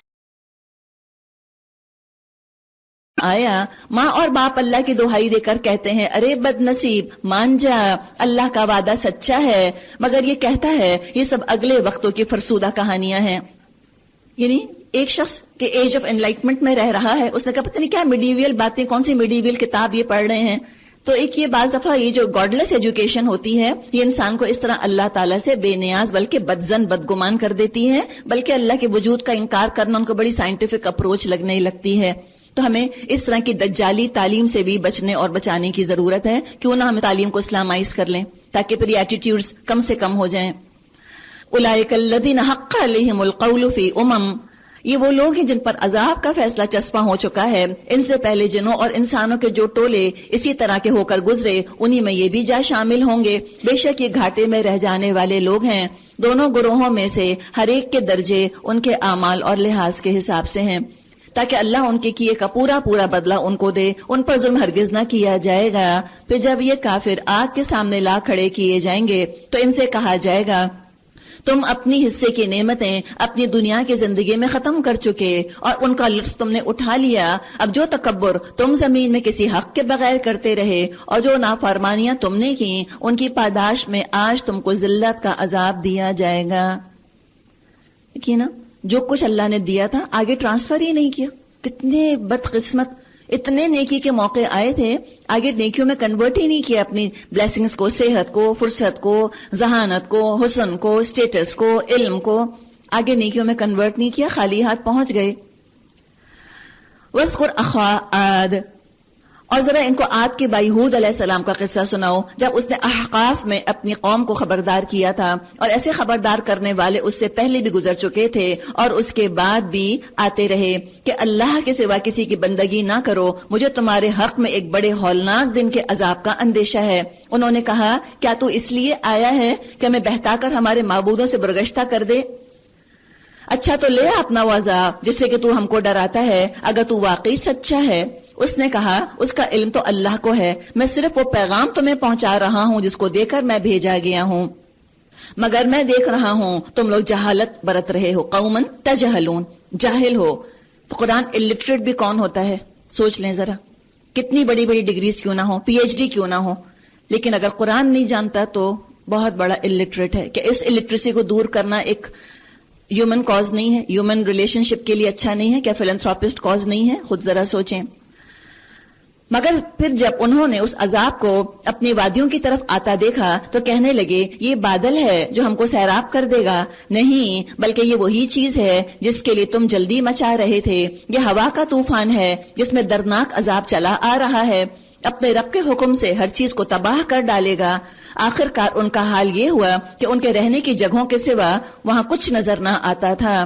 آیا. ماں اور باپ اللہ کی دہائی دے کر کہتے ہیں ارے بد نصیب مان جا، اللہ کا وعدہ سچا ہے، مگر یہ کہتا ہے یہ سب اگلے وقتوں کی فرسودہ کہانیاں ہیں. یعنی ایک شخص کے ایج آف انلائٹمنٹ میں رہ رہا ہے، اس نے کہا پتہ نہیں کیا میڈیویل باتیں، کون سی میڈیویل کتاب یہ پڑھ رہے ہیں. تو ایک یہ بعض دفعہ یہ جو گاڈلیس ایجوکیشن ہوتی ہے یہ انسان کو اس طرح اللہ تعالیٰ سے بے نیاز بلکہ بدزن بدگمان کر دیتی ہے، بلکہ اللہ کے وجود کا انکار کرنا ان کو بڑی سائنٹیفک اپروچ لگنے لگتی ہے. تو ہمیں اس طرح کی دجالی تعلیم سے بھی بچنے اور بچانے کی ضرورت ہے. کیوں نہ ہم تعلیم کو اسلامائز کر لیں تاکہ پھر یہ ایٹیٹیوڈز کم سے کم ہو جائیں. اولئک الذین حق علیہم القول فی یہ وہ لوگ ہیں جن پر عذاب کا فیصلہ چسپاں ہو چکا ہے، ان سے پہلے جنوں اور انسانوں کے جو ٹولے اسی طرح کے ہو کر گزرے انہی میں یہ بھی جا شامل ہوں گے. بے شک یہ گھاٹے میں رہ جانے والے لوگ ہیں. دونوں گروہوں میں سے ہر ایک کے درجے ان کے اعمال اور لحاظ کے حساب سے ہیں، تاکہ اللہ ان کے کیے کا پورا بدلہ ان کو دے. ان پر ظلم ہرگز نہ کیا جائے گا. پھر جب یہ کافر آگ کے سامنے لا کھڑے کیے جائیں گے تو ان سے کہا جائے گا تم اپنی حصے کی نعمتیں اپنی دنیا کی زندگی میں ختم کر چکے اور ان کا لطف تم نے اٹھا لیا. اب جو تکبر تم زمین میں کسی حق کے بغیر کرتے رہے اور جو نافرمانیاں تم نے کی ان کی پاداش میں آج تم کو ذلت کا عذاب دیا جائے گا. دیکھیے نا، جو کچھ اللہ نے دیا تھا آگے ٹرانسفر ہی نہیں کیا. کتنے بدقسمت، اتنے نیکی کے موقع آئے تھے، آگے نیکیوں میں کنورٹ ہی نہیں کیا اپنی بلیسنگز کو، صحت کو، فرصت کو، ذہانت کو، حسن کو، اسٹیٹس کو، علم کو، آگے نیکیوں میں کنورٹ نہیں کیا، خالی ہاتھ پہنچ گئے. وَاذْكُرْ أَخَا عَادٍ، اور ذرا ان کو عاد کے بھائی ہود علیہ السلام کا قصہ سناؤ جب اس نے احقاف میں اپنی قوم کو خبردار کیا تھا، اور ایسے خبردار کرنے والے اس سے پہلے بھی گزر چکے تھے اور اس کے بعد بھی آتے رہے کہ اللہ کے سوا کسی کی بندگی نہ کرو، مجھے تمہارے حق میں ایک بڑے ہولناک دن کے عذاب کا اندیشہ ہے. انہوں نے کہا کیا تو اس لیے آیا ہے کہ ہمیں بہتا کر ہمارے معبودوں سے برگشتہ کر دے؟ اچھا تو لے اپنا وہ عذاب جس سے کہ تو ہم کو ڈراتا ہے، اگر تو واقعی سچا ہے. اس نے کہا اس کا علم تو اللہ کو ہے، میں صرف وہ پیغام تمہیں پہنچا رہا ہوں جس کو دے کر میں بھیجا گیا ہوں، مگر میں دیکھ رہا ہوں تم لوگ جہالت برت رہے ہو. قومن تجہلون، جاہل ہو. تو قرآن الٹریٹ بھی کون ہوتا ہے؟ سوچ لیں ذرا، کتنی بڑی بڑی ڈگریز کیوں نہ ہو، پی ایچ ڈی کیوں نہ ہو، لیکن اگر قرآن نہیں جانتا تو بہت بڑا الٹریٹ ہے. کہ اس الٹریسی کو دور کرنا ایک ہیومن کاز نہیں ہے، ہیومن ریلیشن شپ کے لیے اچھا نہیں ہے، کیا فلنتھراپسٹ کاز نہیں ہے؟ خود ذرا سوچیں. مگر پھر جب انہوں نے اس عذاب کو اپنی وادیوں کی طرف آتا دیکھا تو کہنے لگے یہ بادل ہے جو ہم کو سیراب کر دے گا. نہیں، بلکہ یہ وہی چیز ہے جس کے لیے تم جلدی مچا رہے تھے. یہ ہوا کا طوفان ہے جس میں دردناک عذاب چلا آ رہا ہے، اپنے رب کے حکم سے ہر چیز کو تباہ کر ڈالے گا. آخر کار ان کا حال یہ ہوا کہ ان کے رہنے کی جگہوں کے سوا وہاں کچھ نظر نہ آتا تھا.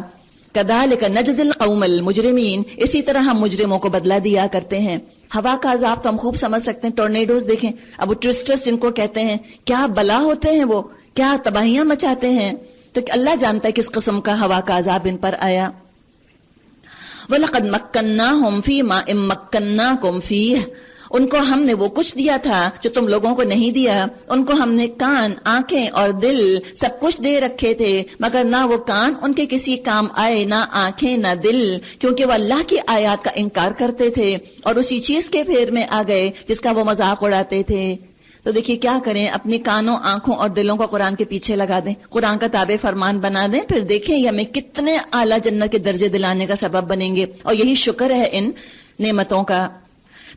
کذالک نجزی القوم المجرمین، اسی طرح ہم مجرموں کو بدلہ دیا کرتے ہیں. ہوا کا عذاب تو ہم خوب سمجھ سکتے ہیں، ٹورنیڈوز دیکھیں، اب وہ ٹوسٹرز جن کو کہتے ہیں، کیا بلا ہوتے ہیں، وہ کیا تباہیاں مچاتے ہیں. تو اللہ جانتا ہے کس قسم کا ہوا کا عذاب ان پر آیا. وَلَقَدْ مَكَّنَّاهُمْ فِي مَا مَكَّنَّاكُمْ فِيهِ، ان کو ہم نے وہ کچھ دیا تھا جو تم لوگوں کو نہیں دیا. ان کو ہم نے کان، آنکھیں اور دل سب کچھ دے رکھے تھے، مگر نہ وہ کان ان کے کسی کام آئے، نہ آنکھیں نہ دل، کیونکہ وہ اللہ کی آیات کا انکار کرتے تھے اور اسی چیز کے پھیر میں آ گئے جس کا وہ مذاق اڑاتے تھے. تو دیکھیے کیا کریں، اپنی کانوں، آنکھوں اور دلوں کو قرآن کے پیچھے لگا دیں، قرآن کا تابع فرمان بنا دیں، پھر دیکھیں یہ ہمیں کتنے اعلیٰ جنت کے درجے دلانے کا سبب بنیں گے. اور یہی شکر ہے ان نعمتوں کا.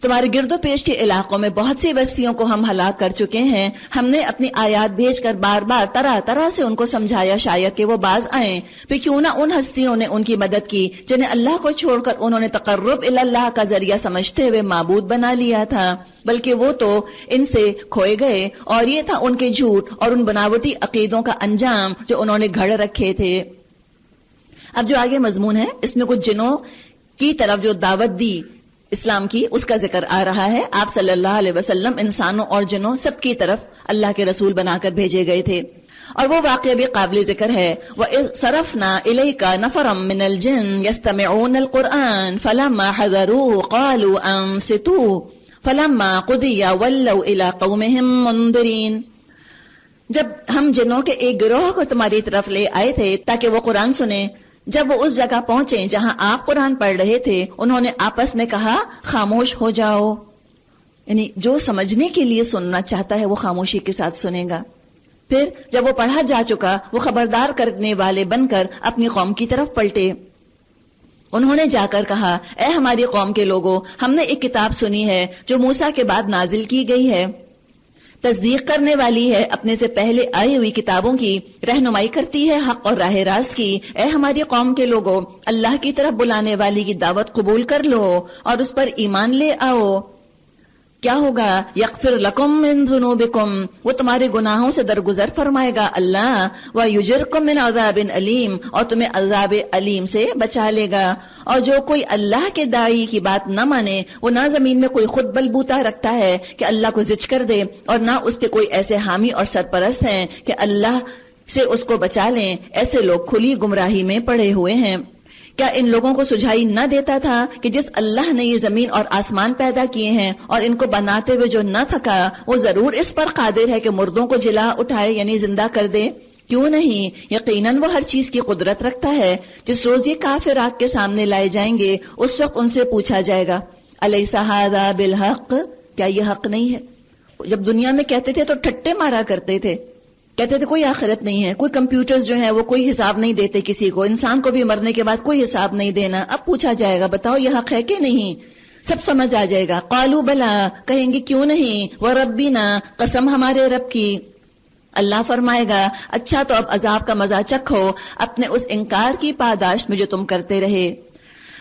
تمہارے گرد و پیش کے علاقوں میں بہت سی بستیوں کو ہم ہلاک کر چکے ہیں. ہم نے اپنی آیات بھیج کر بار بار طرح طرح سے ان کو سمجھایا شاید کہ وہ باز آئیں. پھر کیوں نہ ان ہستیوں نے ان کی مدد کی جنہیں اللہ کو چھوڑ کر انہوں نے تقرب الی اللہ کا ذریعہ سمجھتے ہوئے معبود بنا لیا تھا، بلکہ وہ تو ان سے کھوئے گئے، اور یہ تھا ان کے جھوٹ اور ان بناوٹی عقیدوں کا انجام جو انہوں نے گھڑ رکھے تھے. اب جو آگے مضمون ہے اس میں کچھ جنوں کی طرف جو دعوت دی اسلام کی اس کا ذکر آ رہا ہے. آپ صلی اللہ علیہ وسلم انسانوں اور جنوں سب کی طرف اللہ کے رسول بنا کر بھیجے گئے تھے، اور وہ واقعہ بھی قابل ذکر ہے. وَصَرَفْنَا إِلَيْكَ نَفَرًا مِّنَ الْجِنِّ يَسْتَمِعُونَ الْقُرْآنَ فَلَمَّا حَضَرُوهُ قَالُوا أَنصِتُوا فَلَمَّا قُضِيَ وَلَّوْا إِلَىٰ قَوْمِهِمْ مُنذِرِينَ. جب ہم جنوں کے ایک گروہ کو تمہاری طرف لے آئے تھے تاکہ وہ قرآن سنیں، جب وہ اس جگہ پہنچے جہاں آپ قرآن پڑھ رہے تھے، انہوں نے آپس میں کہا خاموش ہو جاؤ. یعنی جو سمجھنے کے لیے سننا چاہتا ہے وہ خاموشی کے ساتھ سنے گا. پھر جب وہ پڑھا جا چکا وہ خبردار کرنے والے بن کر اپنی قوم کی طرف پلٹے. انہوں نے جا کر کہا اے ہماری قوم کے لوگوں، ہم نے ایک کتاب سنی ہے جو موسیٰ کے بعد نازل کی گئی ہے، تصدیق کرنے والی ہے اپنے سے پہلے آئی ہوئی کتابوں کی، رہنمائی کرتی ہے حق اور راہ راست کی. اے ہماری قوم کے لوگوں، اللہ کی طرف بلانے والی کی دعوت قبول کر لو اور اس پر ایمان لے آؤ. کیا ہوگا؟ یغفر لکم من ذنوبکم، وہ تمہارے گناہوں سے درگزر فرمائے گا اللہ. ویجرکم من عذاب علیم، اور تمہیں عذاب علیم سے بچا لے گا. اور جو کوئی اللہ کے داعی کی بات نہ مانے، وہ نہ زمین میں کوئی خود بلبوتا رکھتا ہے کہ اللہ کو زج کر دے، اور نہ اس کے کوئی ایسے حامی اور سرپرست ہیں کہ اللہ سے اس کو بچا لیں. ایسے لوگ کھلی گمراہی میں پڑے ہوئے ہیں. کیا ان لوگوں کو سجھائی نہ دیتا تھا کہ جس اللہ نے یہ زمین اور آسمان پیدا کیے ہیں اور ان کو بناتے ہوئے جو نہ تھکا، وہ ضرور اس پر قادر ہے کہ مردوں کو جلا اٹھائے یعنی زندہ کر دے؟ کیوں نہیں، یقیناً وہ ہر چیز کی قدرت رکھتا ہے. جس روز یہ کافر آگ کے سامنے لائے جائیں گے اس وقت ان سے پوچھا جائے گا الیس ھذا بالحق، کیا یہ حق نہیں ہے؟ جب دنیا میں کہتے تھے تو ٹھٹے مارا کرتے تھے، کہتے تھے کوئی آخرت نہیں ہے، کوئی کمپیوٹرز جو ہیں وہ کوئی حساب نہیں دیتے کسی کو، انسان کو بھی مرنے کے بعد کوئی حساب نہیں دینا. اب پوچھا جائے گا بتاؤ یہ حق ہے کہ نہیں؟ سب سمجھ آ جائے گا. قالوا بلا، کہیں گے کیوں نہیں. وربنا، قسم ہمارے رب کی. اللہ فرمائے گا اچھا تو اب عذاب کا مزہ چکھو اپنے اس انکار کی پاداش میں جو تم کرتے رہے.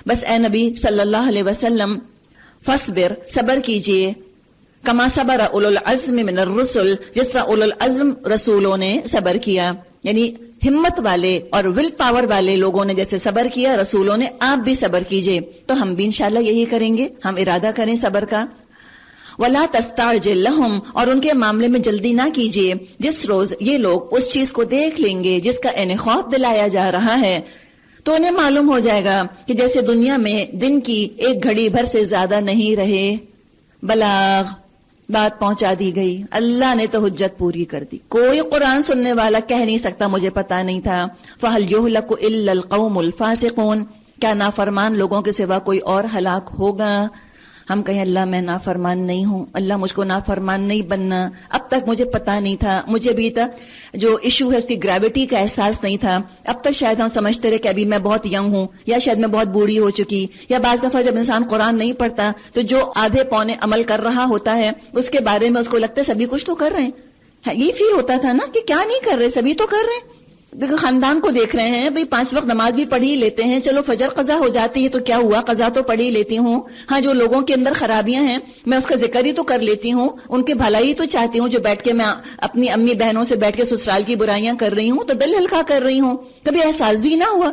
بس اے نبی صلی اللہ علیہ وسلم، فاصبر، صبر کیجئے، کما صبر اولو العزم من الرسل، جس طرح اولو العزم رسولوں نے صبر کیا. یعنی ہمت والے اور ول پاور والے لوگوں نے جیسے صبر کیا، رسولوں نے آپ بھی صبر کیجئے. تو ہم بھی انشاءاللہ یہی کریں گے، ہم ارادہ کریں صبر کا. ولا تستعجل لهم، اور ان کے معاملے میں جلدی نہ کیجئے. جس روز یہ لوگ اس چیز کو دیکھ لیں گے جس کا انہیں خوف دلایا جا رہا ہے، تو انہیں معلوم ہو جائے گا کہ جیسے دنیا میں دن کی ایک گھڑی بھر سے زیادہ نہیں رہے. بلاغ، بات پہنچا دی گئی، اللہ نے تو حجت پوری کر دی. کوئی قرآن سننے والا کہہ نہیں سکتا مجھے پتا نہیں تھا. فَهَلْ يُهْلَكُ إِلَّا الْقَوْمُ الْفَاسِقُونَ، کیا نافرمان لوگوں کے سوا کوئی اور ہلاک ہوگا؟ ہم کہیں اللہ میں نافرمان نہیں ہوں، اللہ مجھ کو نافرمان نہیں بننا، اب تک مجھے پتا نہیں تھا، مجھے ابھی تک جو ایشو ہے اس کی گریوٹی کا احساس نہیں تھا. اب تک شاید ہم سمجھتے رہے کہ ابھی میں بہت ینگ ہوں، یا شاید میں بہت بوڑھی ہو چکی. یا بعض دفعہ جب انسان قرآن نہیں پڑھتا تو جو آدھے پونے عمل کر رہا ہوتا ہے اس کے بارے میں اس کو لگتا ہے سبھی کچھ تو کر رہے ہیں. یہ فیل ہوتا تھا نا کہ کیا نہیں کر رہے، سبھی تو کر رہے ہیں. خاندان کو دیکھ رہے ہیں، بھئی 5 وقت نماز بھی پڑھ ہی لیتے ہیں، چلو فجر قضا ہو جاتی ہے تو کیا ہوا، قضا تو پڑھ ہی لیتی ہوں. ہاں جو لوگوں کے اندر خرابیاں ہیں میں اس کا ذکر ہی تو کر لیتی ہوں، ان کے بھلائی تو چاہتی ہوں. جو بیٹھ کے میں اپنی امی بہنوں سے بیٹھ کے سسرال کی برائیاں کر رہی ہوں تو دل ہلکا کر رہی ہوں، کبھی احساس بھی نہ ہوا.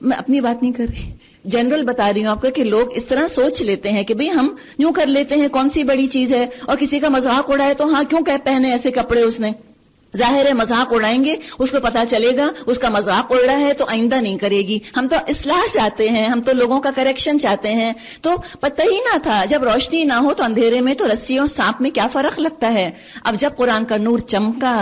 میں اپنی بات نہیں کر رہی، جنرل بتا رہی ہوں آپ کو کہ لوگ اس طرح سوچ لیتے ہیں کہ بھئی ہم یوں کر لیتے ہیں، کون سی بڑی چیز ہے. اور کسی کا مذاق اڑائے تو ہاں کیوں کہ پہنے ایسے کپڑے اس نے، ظاہر ہے مذاق اڑائیں گے، اس کو پتا چلے گا اس کا مذاق اڑ رہا ہے تو آئندہ نہیں کرے گی. ہم تو اصلاح چاہتے ہیں، ہم تو لوگوں کا کریکشن چاہتے ہیں. تو پتہ ہی نہ تھا، جب روشنی نہ ہو تو اندھیرے میں تو رسی اور سانپ میں کیا فرق لگتا ہے. اب جب قرآن کا نور چمکا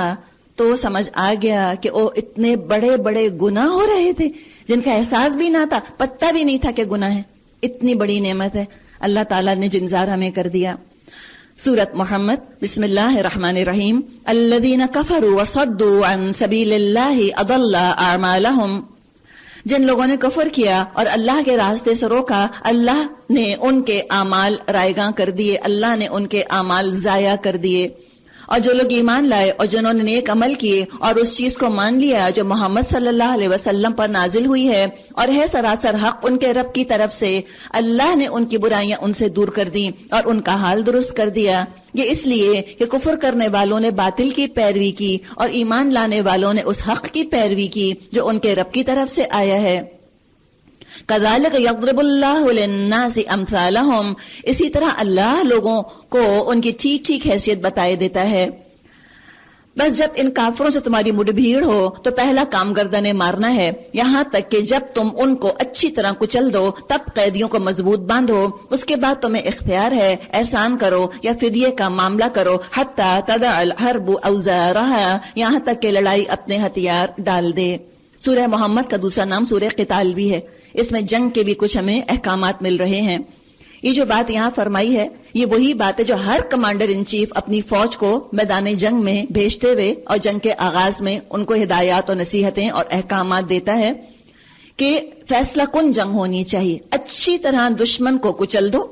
تو سمجھ آ گیا کہ او اتنے بڑے بڑے گناہ ہو رہے تھے جن کا احساس بھی نہ تھا، پتہ بھی نہیں تھا کہ گناہ ہے. اتنی بڑی نعمت ہے اللہ تعالیٰ نے جنزار ہمیں کر دیا. سورت محمد، بسم اللہ الرحمن الرحیم. الذین کفروا وصدوا عن سبیل اللہ اضل اعمالہم. جن لوگوں نے کفر کیا اور اللہ کے راستے سے روکا، اللہ نے ان کے اعمال رائیگاں کر دیے، اللہ نے ان کے اعمال ضائع کر دیے۔ اور جو لوگ ایمان لائے اور جنہوں نے نیک عمل کیے اور اس چیز کو مان لیا جو محمد صلی اللہ علیہ وسلم پر نازل ہوئی ہے اور ہے سراسر حق ان کے رب کی طرف سے، اللہ نے ان کی برائیاں ان سے دور کر دی اور ان کا حال درست کر دیا۔ یہ اس لیے کہ کفر کرنے والوں نے باطل کی پیروی کی اور ایمان لانے والوں نے اس حق کی پیروی کی جو ان کے رب کی طرف سے آیا ہے۔ کذالک یضرب اللہ للناس امثالہم، اسی طرح اللہ لوگوں کو ان کی ٹھیک ٹھیک حیثیت بتائے دیتا ہے۔ بس جب ان کافروں سے تمہاری مڈ بھیڑ ہو تو پہلا کام گردنیں مارنا ہے، یہاں تک کہ جب تم ان کو اچھی طرح کچل دو تب قیدیوں کو مضبوط باندھو، اس کے بعد تمہیں اختیار ہے احسان کرو یا فدیے کا معاملہ کرو، حتی تضع الحرب اوزارہا، یہاں تک کہ لڑائی اپنے ہتھیار ڈال دے۔ سورہ محمد کا دوسرا نام سورہ قتال بھی ہے، اس میں جنگ کے بھی کچھ ہمیں احکامات مل رہے ہیں۔ یہ جو بات یہاں فرمائی ہے یہ وہی بات ہے جو ہر کمانڈر ان چیف اپنی فوج کو میدان جنگ میں بھیجتے ہوئے اور جنگ کے آغاز میں ان کو ہدایات اور نصیحتیں اور احکامات دیتا ہے کہ فیصلہ کن جنگ ہونی چاہیے، اچھی طرح دشمن کو کچل دو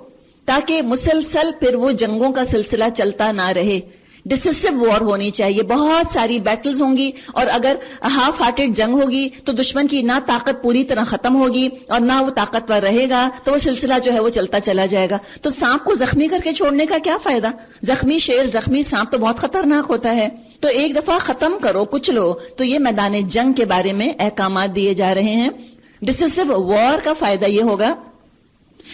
تاکہ مسلسل پھر وہ جنگوں کا سلسلہ چلتا نہ رہے۔ ڈسیسو وار ہونی چاہیے، بہت ساری بیٹلز ہوں گی اور اگر ہاف ہارٹڈ جنگ ہوگی تو دشمن کی نہ طاقت پوری طرح ختم ہوگی اور نہ وہ طاقتور رہے گا، تو وہ سلسلہ جو ہے وہ چلتا چلا جائے گا۔ تو سانپ کو زخمی کر کے چھوڑنے کا کیا فائدہ؟ زخمی شیر، زخمی سانپ تو بہت خطرناک ہوتا ہے۔ تو ایک دفعہ ختم کرو، کچلو۔ تو یہ میدان جنگ کے بارے میں احکامات دیے جا رہے ہیں۔ ڈسیسو وار کا فائدہ یہ ہوگا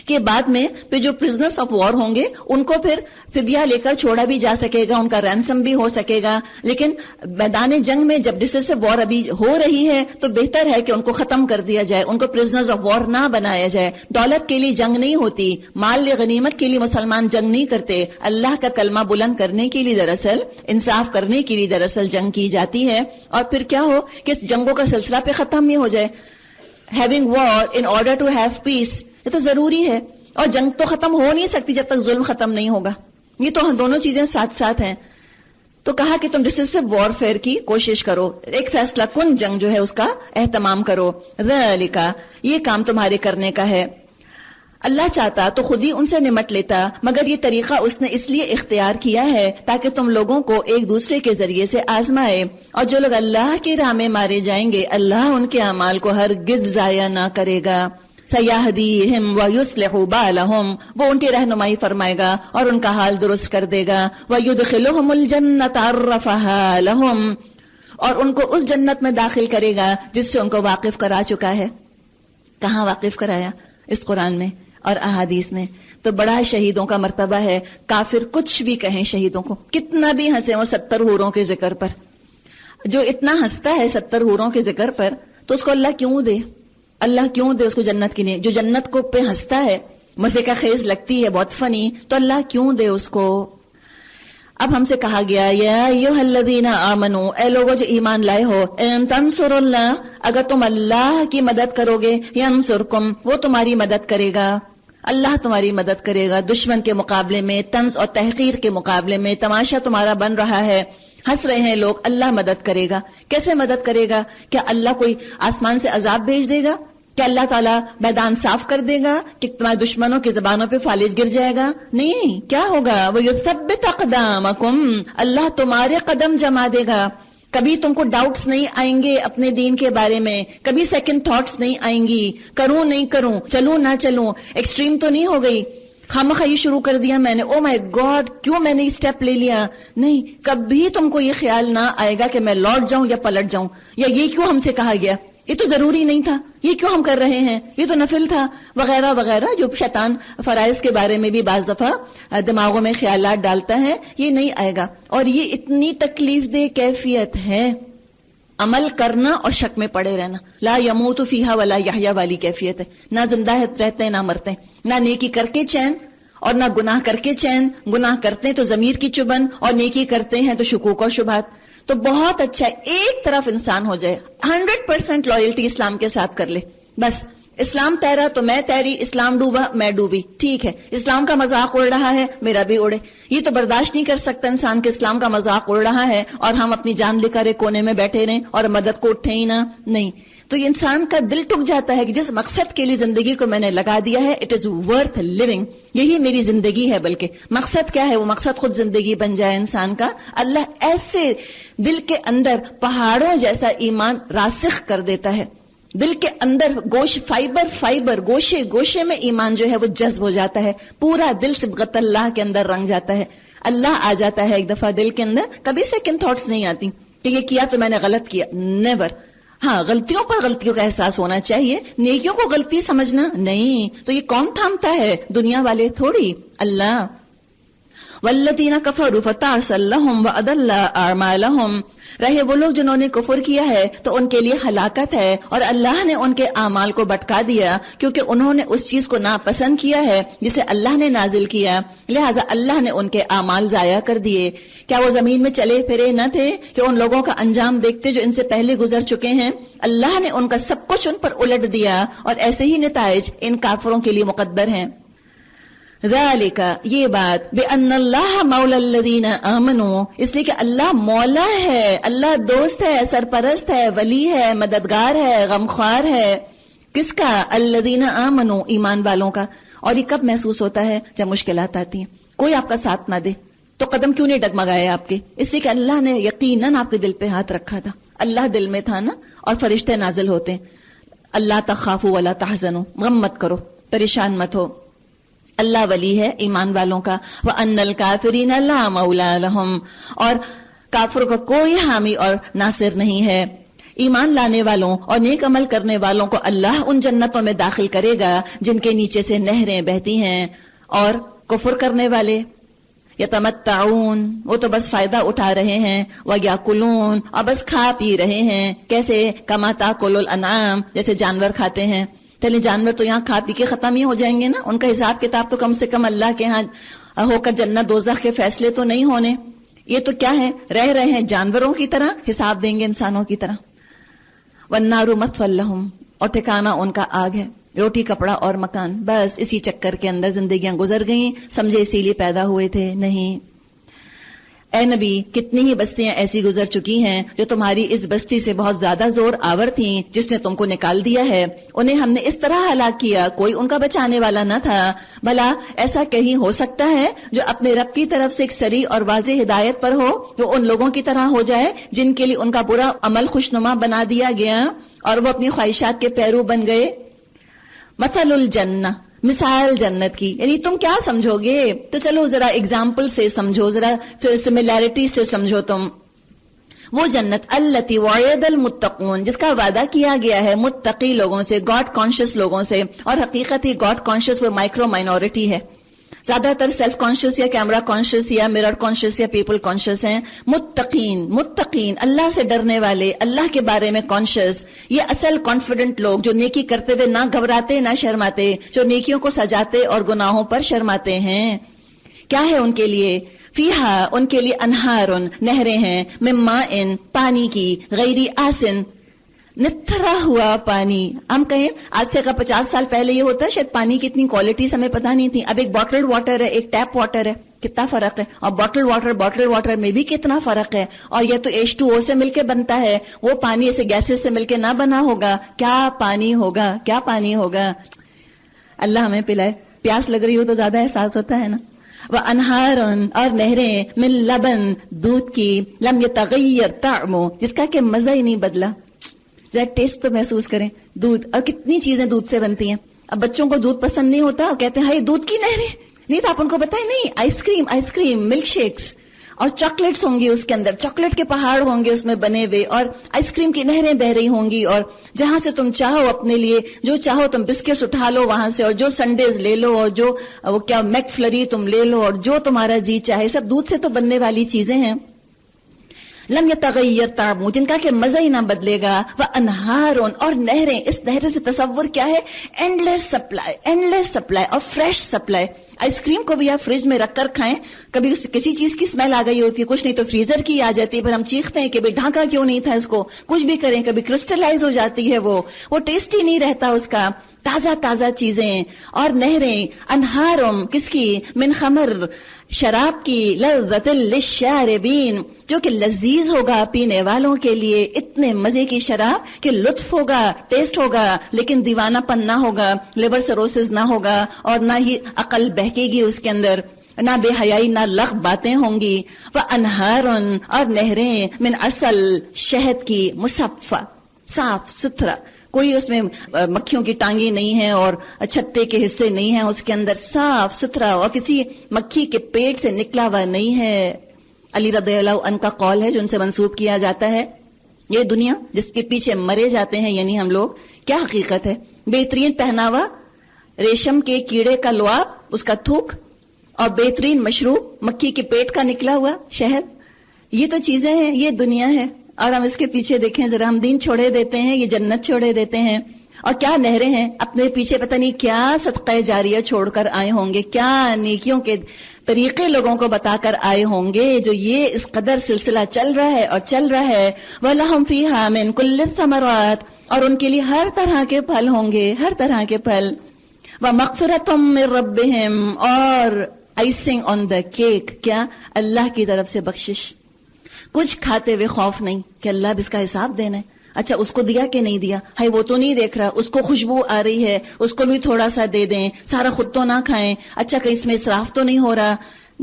کہ بعد میں پھر جو پرزنرز آف وار ہوں گے ان کو پھر فدیہ لے کر چھوڑا بھی جا سکے گا، ان کا رینسم بھی ہو سکے گا۔ لیکن میدان جنگ میں جب ڈسیسو وار ابھی ہو رہی ہے تو بہتر ہے کہ ان کو ختم کر دیا جائے، ان کو پرزنرز آف وار نہ بنایا جائے۔ دولت کے لیے جنگ نہیں ہوتی، مال غنیمت کے لیے مسلمان جنگ نہیں کرتے، اللہ کا کلمہ بلند کرنے کے لیے دراصل، انصاف کرنے کے لیے دراصل جنگ کی جاتی ہے۔ اور پھر کیا ہو کہ اس جنگوں کا سلسلہ پہ ختم ہی ہو جائے۔ Having war in order to have peace, یہ تو ضروری ہے، اور جنگ تو ختم ہو نہیں سکتی جب تک ظلم ختم نہیں ہوگا۔ یہ تو دونوں چیزیں ساتھ ساتھ ہیں۔ تو کہا کہ تم ڈسیسو وار فیئر کی کوشش کرو، ایک فیصلہ کن جنگ جو ہے اس کا اہتمام کرو۔ ذالک، یہ کام تمہارے کرنے کا ہے۔ اللہ چاہتا تو خود ہی ان سے نمٹ لیتا، مگر یہ طریقہ اس نے اس لیے اختیار کیا ہے تاکہ تم لوگوں کو ایک دوسرے کے ذریعے سے آزمائے، اور جو لوگ اللہ کی راہ میں مارے جائیں گے اللہ ان کے اعمال کو ہرگز ضائع نہ کرے گا۔ سَيَهْدِيهِمْ وَيُصْلِحُ بَالَهُمْ، وہ ان کی رہنمائی فرمائے گا اور ان کا حال درست کر دے گا۔ وَيُدْخِلُهُمُ الْجَنَّةَ عَرَّفَهَا لَهُمْ، اور ان کو اس جنت میں داخل کرے گا جس سے ان کو واقف کرا چکا ہے۔ کہاں واقف کرایا؟ اس قرآن میں اور احادیث میں۔ تو بڑا شہیدوں کا مرتبہ ہے، کافر کچھ بھی کہیں شہیدوں کو، کتنا بھی ہنسے وہ 70 حوروں کے ذکر پر، جو اتنا ہنستا ہے 70 حوروں کے ذکر پر، تو اس کو اللہ کیوں دے؟ اللہ کیوں دے اس کو جنت کی نہیں؟ جو جنت کو پہ ہنستا ہے، مزے کا خیز لگتی ہے، بہت فنی، تو اللہ کیوں دے اس کو؟ اب ہم سے کہا گیا یا ایھا الذین آمنو، اے لوگو جو ایمان لائے ہو، ان تنصروا اللہ، اگر تم اللہ کی مدد کرو گے، ینصرکم، وہ تمہاری مدد کرے گا۔ اللہ تمہاری مدد کرے گا دشمن کے مقابلے میں، طنز اور تحقیر کے مقابلے میں۔ تماشا تمہارا بن رہا ہے، ہنس رہے ہیں لوگ، اللہ مدد کرے گا۔ کیسے مدد کرے گا؟ کیا اللہ کوئی آسمان سے عذاب بھیج دے گا؟ کیا اللہ تعالیٰ میدان صاف کر دے گا کہ تمہارے دشمنوں کی زبانوں پہ فالج گر جائے گا؟ نہیں، کیا ہوگا؟ وَيُثَبِّتْ أَقْدَامَكُمْ، اللہ تمہارے قدم جما دے گا۔ کبھی تم کو ڈاؤٹس نہیں آئیں گے اپنے دین کے بارے میں، کبھی سیکنڈ تھاٹس نہیں آئیں گی، کروں نہیں کروں، چلوں نہ چلوں، ایکسٹریم تو نہیں ہو گئی، خامخواہ شروع کر دیا میں نے، او مائی گاڈ کیوں میں نے اسٹیپ لے لیا؟ نہیں، کبھی تم کو یہ خیال نہ آئے گا کہ میں لوٹ جاؤں یا پلٹ جاؤں، یا یہ کیوں ہم سے کہا گیا، یہ تو ضروری نہیں تھا، یہ کیوں ہم کر رہے ہیں، یہ تو نفل تھا، وغیرہ وغیرہ، جو شیطان فرائض کے بارے میں بھی بعض دفعہ دماغوں میں خیالات ڈالتا ہے، یہ نہیں آئے گا۔ اور یہ اتنی تکلیف دہ کیفیت ہے، عمل کرنا اور شک میں پڑے رہنا، لا یموت فیہا ولا یحیا والی کیفیت ہے، نہ زندہ رہتے ہیں نہ مرتے ہیں، نہ نیکی کر کے چین اور نہ گناہ کر کے چین، گناہ کرتے ہیں تو ضمیر کی چبن اور نیکی کرتے ہیں تو شکوک اور شبہات۔ تو بہت اچھا ہے ایک طرف انسان ہو جائے، 100% لائلٹی اسلام کے ساتھ کر لے، بس اسلام تیرا تو میں تیری، اسلام ڈوبا میں ڈوبی، ٹھیک ہے، اسلام کا مذاق اڑ رہا ہے میرا بھی اڑے۔ یہ تو برداشت نہیں کر سکتا انسان کہ اسلام کا مذاق اڑ رہا ہے اور ہم اپنی جان لے کر ایک کونے میں بیٹھے رہیں اور مدد کو اٹھے ہی نہ، نہیں۔ تو یہ انسان کا دل ٹک جاتا ہے کہ جس مقصد کے لیے زندگی کو میں نے لگا دیا ہے اٹ از ورتھ لیونگ، یہی میری زندگی ہے. بلکہ مقصد کیا ہے؟ وہ مقصد خود زندگی بن جائے انسان کا. اللہ ایسے دل کے اندر پہاڑوں جیسا ایمان راسخ کر دیتا ہے. دل کے اندر فائبر گوشے گوشے میں ایمان جو ہے وہ جذب ہو جاتا ہے. پورا دل صبغت اللہ کے اندر رنگ جاتا ہے. اللہ آ جاتا ہے ایک دفعہ دل کے اندر. کبھی سیکنڈ تھاٹس نہیں آتی کہ یہ کیا تو میں نے غلط کیا، نیور. ہاں غلطیوں پر غلطیوں کا احساس ہونا چاہیے، نیکیوں کو غلطی سمجھنا نہیں. تو یہ کون تھامتا ہے؟ دنیا والے تھوڑی، اللہ. والذین کفروا فتعسل لهم واضل اعمالهم، رہے وہ لوگ جنہوں نے کفر کیا ہے تو ان کے لیے ہلاکت ہے، اور اللہ نے ان کے اعمال کو بھٹکا دیا کیونکہ انہوں نے اس چیز کو ناپسند کیا ہے جسے اللہ نے نازل کیا، لہٰذا اللہ نے ان کے اعمال ضائع کر دیے. کیا وہ زمین میں چلے پھرے نہ تھے کہ ان لوگوں کا انجام دیکھتے جو ان سے پہلے گزر چکے ہیں؟ اللہ نے ان کا سب کچھ ان پر الٹ دیا، اور ایسے ہی نتائج ان کافروں کے لیے مقدر ہیں. ذالک، یہ بات، بأن اللہ مولا الذین آمنوا، اس لیے کہ اللہ مولا ہے، اللہ دوست ہے، سرپرست ہے، ولی ہے، مددگار ہے، غمخوار ہے. کس کا؟ الذین آمنوا، ایمان والوں کا. اور یہ کب محسوس ہوتا ہے؟ جب مشکلات آتی ہیں. کوئی آپ کا ساتھ نہ دے تو قدم کیوں نہیں ڈگمگائے آپ کے؟ اس لیے کہ اللہ نے یقیناً آپ کے دل پہ ہاتھ رکھا تھا. اللہ دل میں تھا نا، اور فرشتے نازل ہوتے ہیں. اللہ تخافوا ولا تحزنوا، غم مت کرو، پریشان مت ہو. اللہ ولی ہے ایمان والوں کا. وَأَنَّ الْكَافِرِينَ لَا مَوْلَىٰ لَهُمْ، اور کافر کا کوئی حامی اور ناصر نہیں ہے. ایمان لانے والوں اور نیک عمل کرنے والوں کو اللہ ان جنتوں میں داخل کرے گا جن کے نیچے سے نہریں بہتی ہیں. اور کفر کرنے والے یتمتعون، وہ تو بس فائدہ اٹھا رہے ہیں. وَيَأْكُلُونَ، اور بس کھا پی رہے ہیں. کیسے؟ کما تاکل الانعام، جیسے جانور کھاتے ہیں. چلیں جانور تو یہاں کھا پی کے ختم ہی ہو جائیں گے نا، ان کا حساب کتاب تو کم سے کم اللہ کے ہاں ہو کر جنت دوزخ کے فیصلے تو نہیں ہونے. یہ تو کیا ہے؟ رہ رہے ہیں جانوروں کی طرح، حساب دیں گے انسانوں کی طرح. وَالنَّارُ مَثْوًى لَهُمْ، اور ٹھکانہ ان کا آگ ہے. روٹی کپڑا اور مکان، بس اسی چکر کے اندر زندگیاں گزر گئیں. سمجھے اسی لیے پیدا ہوئے تھے؟ نہیں. اے نبی، کتنی ہی بستیاں ایسی گزر چکی ہیں جو تمہاری اس بستی سے بہت زیادہ زور آور تھیں جس نے تم کو نکال دیا ہے. انہیں ہم نے اس طرح ہلاک کیا، کوئی ان کا بچانے والا نہ تھا. بھلا ایسا کہیں ہو سکتا ہے جو اپنے رب کی طرف سے ایک صریح اور واضح ہدایت پر ہو وہ ان لوگوں کی طرح ہو جائے جن کے لیے ان کا برا عمل خوشنما بنا دیا گیا اور وہ اپنی خواہشات کے پیرو بن گئے. مثل الجنہ، مثال جنت کی، یعنی تم کیا سمجھو گے؟ تو چلو ذرا اگزامپل سے سمجھو، ذرا سملیرٹی سے سمجھو تم. وہ جنت التی وعد المتقون، جس کا وعدہ کیا گیا ہے متقی لوگوں سے، گاڈ کانشیس لوگوں سے. اور حقیقت ہی گاڈ کانشیس وہ مائکرو مائنورٹی ہے. زیادہ تر سیلف کانشیس یا کیمرہ کانشیس یا مرر کانشیس یا پیپل کانشیس ہیں. متقین اللہ سے ڈرنے والے، اللہ کے بارے میں کانشیس، یہ اصل کانفیڈنٹ لوگ جو نیکی کرتے ہوئے نہ گھبراتے نہ شرماتے، جو نیکیوں کو سجاتے اور گناہوں پر شرماتے ہیں. کیا ہے ان کے لیے؟ فیہا، ان کے لیے انہارن، نہریں ہیں، من ماء، پانی کی، غیر آسن، نتھرا ہوا پانی. ہم کہیں آج سے 50 سال پہلے یہ ہوتا ہے شاید پانی کی اتنی کوالٹیز ہمیں پتہ نہیں تھی. اب ایک بوٹلڈ واٹر ہے، ایک ٹیپ واٹر ہے، کتنا فرق ہے. اور بوٹل واٹر میں بھی کتنا فرق ہے. اور یہ تو H2O سے مل کے بنتا ہے، وہ پانی ایسے گیسز سے مل کے نہ بنا ہوگا. کیا پانی ہوگا، کیا پانی ہوگا. اللہ ہمیں پلائے. پیاس لگ رہی ہو تو زیادہ احساس ہوتا ہے نا. وَأَنْهَارٌ، اور نہریں، من لبن، دودھ کی، لم يتغیر طعمو، جس کا کہ مزہ ہی نہیں بدلا. ذرا ٹیسٹ تو محسوس کریں. دودھ، اور کتنی چیزیں دودھ سے بنتی ہیں. اب بچوں کو دودھ پسند نہیں ہوتا، کہتے ہیں ہائی دودھ کی نہریں. نہیں تو آپ ان کو بتائیں نہیں، آئس کریم، ملک شیکس اور چاکلیٹس ہوں گی اس کے اندر، چاکلیٹ کے پہاڑ ہوں گے اس میں بنے ہوئے، اور آئس کریم کی نہریں بہ رہی ہوں گی. اور جہاں سے تم چاہو اپنے لیے جو چاہو تم بسکٹس اٹھا لو وہاں سے، اور جو سنڈیز لے لو، اور جو وہ کیا میک فلری تم لے لو، اور جو تمہارا جی چاہے. سب دودھ سے تو بننے والی چیزیں ہیں. لم یتغیر طعمو، جن کا کہ مزہ ہی نہ بدلے گا. وانہارون، اور نہریں. اس نہر سے تصور کیا ہے؟ اینڈلیس سپلائی اور فریش سپلائی. آئس کریم کو بھی آپ فریج میں رکھ کر کھائیں، کبھی کسی چیز کی اسمیل آ گئی ہوتی ہے، کچھ نہیں تو فریزر کی آ جاتی ہے، پھر ہم چیختے ہیں کہ بھئی ڈھانکا کیوں نہیں تھا اس کو. کچھ بھی کریں کبھی کرسٹلائز ہو جاتی ہے، وہ ٹیسٹ ہی نہیں رہتا اس کا. تازہ چیزیں اور نہریں. انہارم، کس کی؟ من خمر، شراب کی لذت للشاربین، جو کہ لذیذ ہوگا پینے والوں کے لیے، اتنے مزے کی شراب کہ لطف ہوگا، ٹیسٹ ہوگا، لیکن دیوانہ پن نہ ہوگا، لیور سروسز نہ ہوگا، اور نہ ہی عقل بہکے گی اس کے اندر، نہ بے حیائی، نہ لغو باتیں ہوں گی. وَأَنْهَارٌ، اور نہریں، من عسل، شہد کی، مصفہ، صاف ستھرا، کوئی اس میں مکھیوں کی ٹانگیں نہیں ہیں اور چھتے کے حصے نہیں ہیں، اس کے اندر صاف ستھرا اور کسی مکھی کے پیٹ سے نکلا ہوا نہیں ہے. علی رضی اللہ عنہ کا قول ہے جو ان سے منسوب کیا جاتا ہے، یہ دنیا جس کے پیچھے مرے جاتے ہیں یعنی ہم لوگ، کیا حقیقت ہے؟ بہترین پہناوا، ریشم کے کیڑے کا لعاب، اس کا تھوک، اور بہترین مشروب مکھی کے پیٹ کا نکلا ہوا شہد. یہ تو چیزیں ہیں، یہ دنیا ہے، اور ہم اس کے پیچھے دیکھیں ذرا، ہم دین چھوڑے دیتے ہیں، یہ جنت چھوڑے دیتے ہیں، اور کیا نہریں ہیں اپنے پیچھے، پتہ نہیں کیا صدقہ جاریہ چھوڑ کر آئے ہوں گے، کیا نیکیوں کے طریقے لوگوں کو بتا کر آئے ہوں گے، جو یہ اس قدر سلسلہ چل رہا ہے اور چل رہا ہے. وَلَهُمْ فِيهَا مِن كُلِّ الثَّمَرَاتِ، اور ان کے لیے ہر طرح کے پھل ہوں گے، ہر طرح کے پھل. وَمَغْفِرَةٌ مِّن رَّبِّهِمْ، اور آئسنگ آن دا کیک، کیا؟ اللہ کی طرف سے بخشش. کچھ کھاتے ہوئے خوف نہیں کہ اللہ اب اس کا حساب دینا ہے، اچھا اس کو دیا کہ نہیں دیا، ہائی وہ تو نہیں دیکھ رہا، اس کو خوشبو آ رہی ہے، اس کو بھی تھوڑا سا دے دیں، سارا خود تو نہ کھائیں، اچھا کہ اس میں اسراف تو نہیں ہو رہا.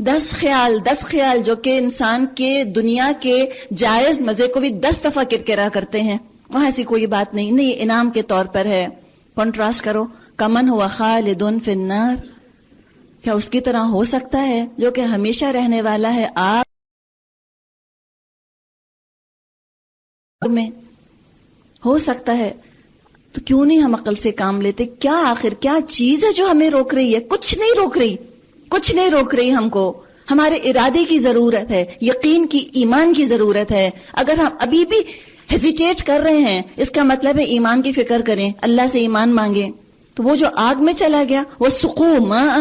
10 خیال جو کہ انسان کے دنیا کے جائز مزے کو بھی 10 دفعہ کرکرا کرتے ہیں، وہاں ایسی کوئی بات نہیں، نہیں انعام کے طور پر ہے. کنٹراسٹ کرو، کمن ہوا خالدن فی النار، کیا اس کی طرح ہو سکتا ہے جو کہ ہمیشہ رہنے والا ہے آگ میں؟ ہو سکتا ہے. تو کیوں نہیں ہم عقل سے کام لیتے؟ کیا آخر کیا چیز ہے جو ہمیں روک رہی ہے؟ کچھ نہیں روک رہی، کچھ نہیں روک رہی ہم کو. ہمارے ارادے کی ضرورت ہے، یقین کی، ایمان کی ضرورت ہے. اگر ہم ابھی بھی ہیزیٹیٹ کر رہے ہیں، اس کا مطلب ہے ایمان کی فکر کریں، اللہ سے ایمان مانگیں. تو وہ جو آگ میں چلا گیا، وہ سقوا ماء،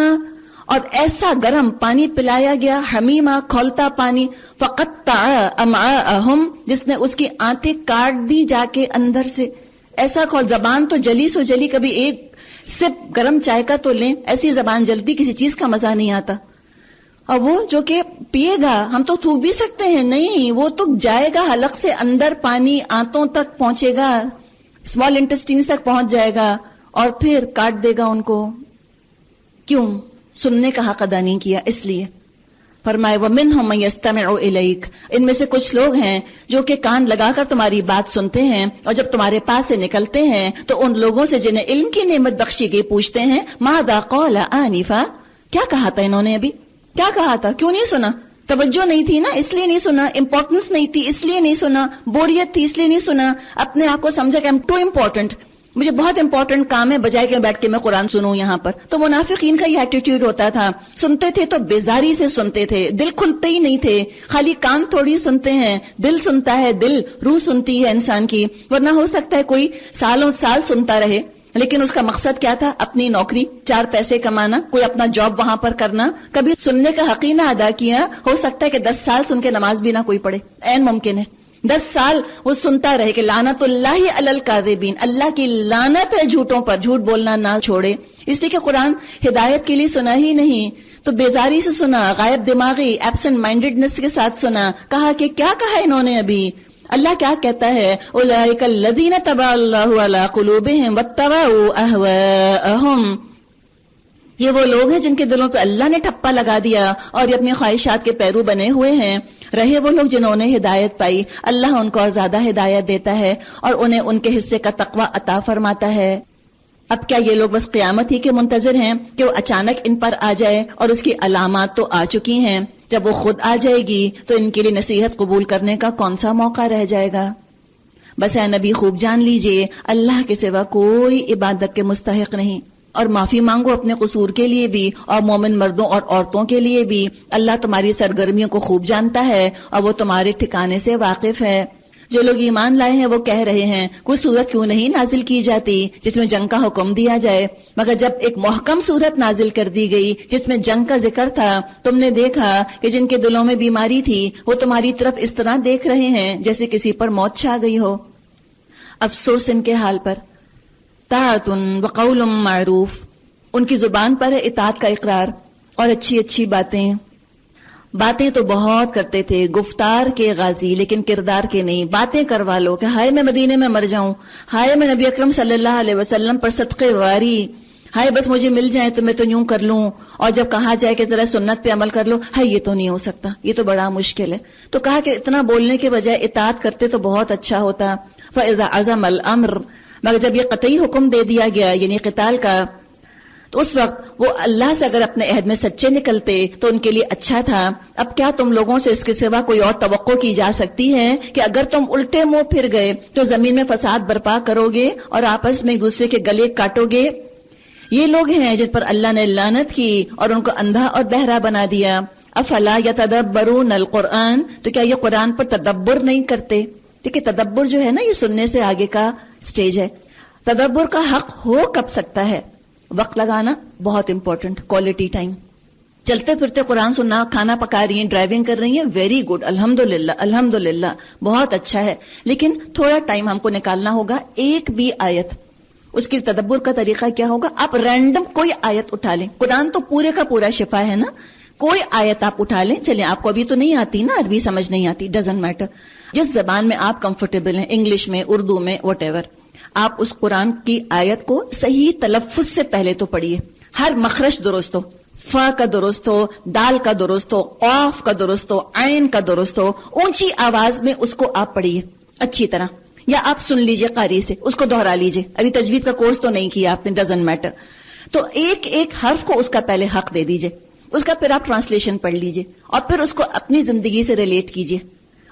اور ایسا گرم پانی پلایا گیا، حمیمہ، کھولتا پانی، فقطع امعاءہم، جس نے اس کی آنتیں کاٹ دی جا کے اندر سے. ایسا کھول، زبان تو جلی سو جلی، کبھی ایک سپ گرم چائے کا تو لیں، ایسی زبان جلتی کسی چیز کا مزہ نہیں آتا. اور وہ جو کہ پیے گا، ہم تو تھوک بھی سکتے ہیں، نہیں، وہ تو جائے گا حلق سے اندر، پانی آنتوں تک پہنچے گا، اسمال انٹسٹینز تک پہنچ جائے گا، اور پھر کاٹ دے گا ان کو. کیوں؟ سننے کا حق ادا نہیں کیا، اس لیے فرمائے وَمِنْهُمْ مَن يَسْتَمِعُ إِلَيْكَ، ان میں سے کچھ لوگ ہیں جو کہ کان لگا کر تمہاری بات سنتے ہیں، اور جب تمہارے پاس سے نکلتے ہیں تو ان لوگوں سے جنہیں علم کی نعمت بخشی گئی پوچھتے ہیں ماذا قال آنفا، کیا کہا تھا انہوں نے ابھی، کیا کہا تھا؟ کیوں نہیں سنا؟ توجہ نہیں تھی نا، اس لیے نہیں سنا. امپورٹنس نہیں تھی، اس لیے نہیں سنا. بوریت تھی، اس لیے نہیں سنا. اپنے آپ کو سمجھا کہ I'm too important، مجھے بہت امپورٹنٹ کام ہے، بجائے کہ بیٹھ کے میں قرآن سنوں یہاں پر. تو منافقین کا یہ ایٹیٹیوڈ ہوتا تھا، سنتے تھے تو بیزاری سے سنتے تھے، دل کھلتے ہی نہیں تھے. خالی کان تھوڑی سنتے ہیں، دل سنتا ہے، دل، روح سنتی ہے انسان کی. ورنہ ہو سکتا ہے کوئی سالوں سال سنتا رہے، لیکن اس کا مقصد کیا تھا؟ اپنی نوکری، 4 پیسے کمانا، کوئی اپنا جاب وہاں پر کرنا. کبھی سننے کا حق ہی نہ ادا کیا. ہو سکتا ہے کہ 10 سال سن کے نماز بھی نہ کوئی پڑھے، عین ممکن ہے. 10 سال وہ سنتا رہے کہ لعنت اللہ علی الکاذبین، اللہ کی لعنت ہے جھوٹوں پر، جھوٹ بولنا نہ چھوڑے. اس لیے کہ قرآن ہدایت کے لیے سنا ہی نہیں، تو بیزاری سے سنا، غائب دماغی، ایبسنٹ مائنڈڈنس کے ساتھ سنا. کہا کہ کیا کہا انہوں نے ابھی؟ اللہ کیا کہتا ہے؟ اولئک الذین طبع اللہ علی قلوبہم واتبعوا اہواءہم، یہ وہ لوگ ہیں جن کے دلوں پہ اللہ نے ٹھپا لگا دیا اور یہ اپنی خواہشات کے پیرو بنے ہوئے ہیں. رہے وہ لوگ جنہوں نے ہدایت پائی، اللہ ان کو اور زیادہ ہدایت دیتا ہے اور انہیں ان کے حصے کا تقوی عطا فرماتا ہے. اب کیا یہ لوگ بس قیامت ہی کے منتظر ہیں کہ وہ اچانک ان پر آ جائے؟ اور اس کی علامات تو آ چکی ہیں. جب وہ خود آ جائے گی تو ان کے لیے نصیحت قبول کرنے کا کون سا موقع رہ جائے گا؟ بس اے نبی خوب جان لیجئے، اللہ کے سوا کوئی عبادت کے مستحق نہیں. اور معافی مانگو اپنے قصور کے لیے بھی، اور مومن مردوں اور عورتوں کے لیے بھی. اللہ تمہاری سرگرمیوں کو خوب جانتا ہے اور وہ تمہارے ٹھکانے سے واقف ہے. جو لوگ ایمان لائے ہیں وہ کہہ رہے ہیں کوئی صورت کیوں نہیں نازل کی جاتی جس میں جنگ کا حکم دیا جائے؟ مگر جب ایک محکم صورت نازل کر دی گئی جس میں جنگ کا ذکر تھا، تم نے دیکھا کہ جن کے دلوں میں بیماری تھی وہ تمہاری طرف اس طرح دیکھ رہے ہیں جیسے کسی پر موت چھا گئی ہو. افسوس ان کے حال پر. طاعت وقول معروف، ان کی زبان پر ہے اطاعت کا اقرار اور اچھی اچھی باتیں، باتیں تو بہت کرتے تھے، گفتار کے غازی لیکن کردار کے نہیں. باتیں کروا لو کہ ہائے میں مدینے میں مر جاؤں، ہائے میں نبی اکرم صلی اللہ علیہ وسلم پر صدقے واری، ہائے بس مجھے مل جائے تو میں تو یوں کر لوں. اور جب کہا جائے کہ ذرا سنت پہ عمل کر لو، ہائے یہ تو نہیں ہو سکتا، یہ تو بڑا مشکل ہے. تو کہا کہ اتنا بولنے کے بجائے اطاعت کرتے تو بہت اچھا ہوتا. فَإِذَا عَزَمَ الْأَمْرُ، مگر جب یہ قطعی حکم دے دیا گیا یعنی قتال کا، تو اس وقت وہ اللہ سے اگر اپنے عہد میں سچے نکلتے تو ان کے لیے اچھا تھا. اب کیا تم لوگوں سے اس کے سوا کوئی اور توقع کی جا سکتی ہے کہ اگر تم الٹے منہ پھر گئے تو زمین میں فساد برپا کرو گے اور آپس میں ایک دوسرے کے گلے کاٹو گے؟ یہ لوگ ہیں جن پر اللہ نے لعنت کی اور ان کو اندھا اور بہرا بنا دیا. افلا یتدبرون القرآن، تو کیا یہ قرآن پر تدبر نہیں کرتے؟ دیکھیں تدبر جو ہے نا، یہ سننے سے آگے کا سٹیج ہے. تدبر کا حق ہو کب سکتا ہے؟ وقت لگانا بہت امپورٹنٹ، کوالٹی ٹائم. چلتے پھرتے قرآن سننا، کھانا پکا رہی ہیں، ڈرائیونگ کر رہی ہیں، ویری گڈ، الحمدللہ الحمدللہ، بہت اچھا ہے. لیکن تھوڑا ٹائم ہم کو نکالنا ہوگا. ایک بھی آیت، اس کی تدبر کا طریقہ کیا ہوگا؟ آپ رینڈم کوئی آیت اٹھا لیں. قرآن تو پورے کا پورا شفا ہے نا. کوئی آیت آپ اٹھا لیں. چلیں آپ کو ابھی تو نہیں آتی نا، عربی سمجھ نہیں آتی، ڈزنٹ میٹر، جس زبان میں آپ کمفرٹیبل ہیں، انگلش میں، اردو میں، واٹ ایور، آپ اس قرآن کی آیت کو صحیح تلفظ سے پہلے تو پڑھیے. ہر مخرج درست ہو، فا کا درست ہو، دال کا درست ہو، قاف کا درست ہو، عین کا درست ہو. اونچی آواز میں اس کو آپ پڑھیے اچھی طرح، یا آپ سن لیجئے قاری سے، اس کو دہرا لیجئے. ابھی تجوید کا کورس تو نہیں کیا آپ نے، ڈزنٹ میٹر. تو ایک ایک حرف کو اس کا پہلے حق دے دیجئے، اس کا پھر آپ ٹرانسلیشن پڑھ لیجئے اور پھر اس کو اپنی زندگی سے ریلیٹ کیجئے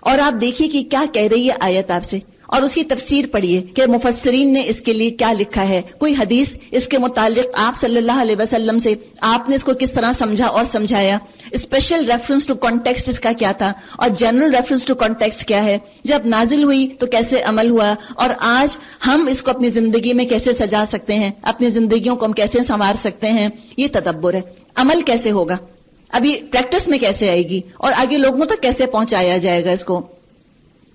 اور آپ دیکھیے کہ کیا کہہ رہی ہے آیت آپ سے، اور اس کی تفسیر پڑھیے کہ مفسرین نے اس کے لیے کیا لکھا ہے. کوئی حدیث اس کے متعلق آپ صلی اللہ علیہ وسلم سے آپ نے اس کو کس طرح سمجھا اور سمجھایا. اسپیشل ریفرنس ٹو کانٹیکسٹ اس کا کیا تھا اور جنرل ریفرنس ٹو کانٹیکسٹ کیا ہے. جب نازل ہوئی تو کیسے عمل ہوا اور آج ہم اس کو اپنی زندگی میں کیسے سجا سکتے ہیں، اپنی زندگیوں کو ہم کیسے سنوار سکتے ہیں. یہ تدبر ہے. عمل کیسے ہوگا، ابھی پریکٹس میں کیسے آئے گی اور آگے لوگوں تک کیسے پہنچایا جائے گا اس کو.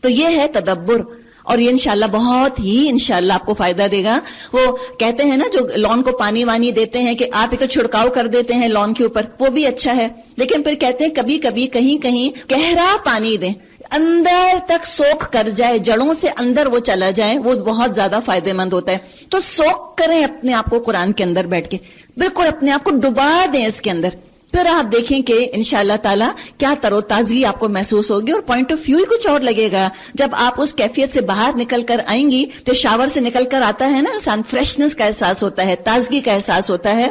تو یہ ہے تدبر، اور یہ انشاءاللہ بہت ہی انشاءاللہ آپ کو فائدہ دے گا. وہ کہتے ہیں نا جو لان کو پانی وانی دیتے ہیں کہ آپ ایک تو چھڑکاؤ کر دیتے ہیں لان کے اوپر، وہ بھی اچھا ہے، لیکن پھر کہتے ہیں کبھی کبھی کہیں کہیں گہرا پانی دیں، اندر تک سوکھ کر جائے، جڑوں سے اندر وہ چلا جائے، وہ بہت زیادہ فائدہ مند ہوتا ہے. تو سوکھ کریں اپنے آپ کو قرآن کے اندر بیٹھ کے، بالکل اپنے آپ کو ڈبا دیں اس کے اندر. پھر آپ دیکھیں کہ انشاءاللہ تعالیٰ کیا تر و تازگی آپ کو محسوس ہوگی اور پوائنٹ آف ویو ہی کچھ اور لگے گا. جب آپ اس کیفیت سے باہر نکل کر آئیں گی تو شاور سے نکل کر آتا ہے نا انسان، فریشنس کا احساس ہوتا ہے، تازگی کا احساس ہوتا ہے.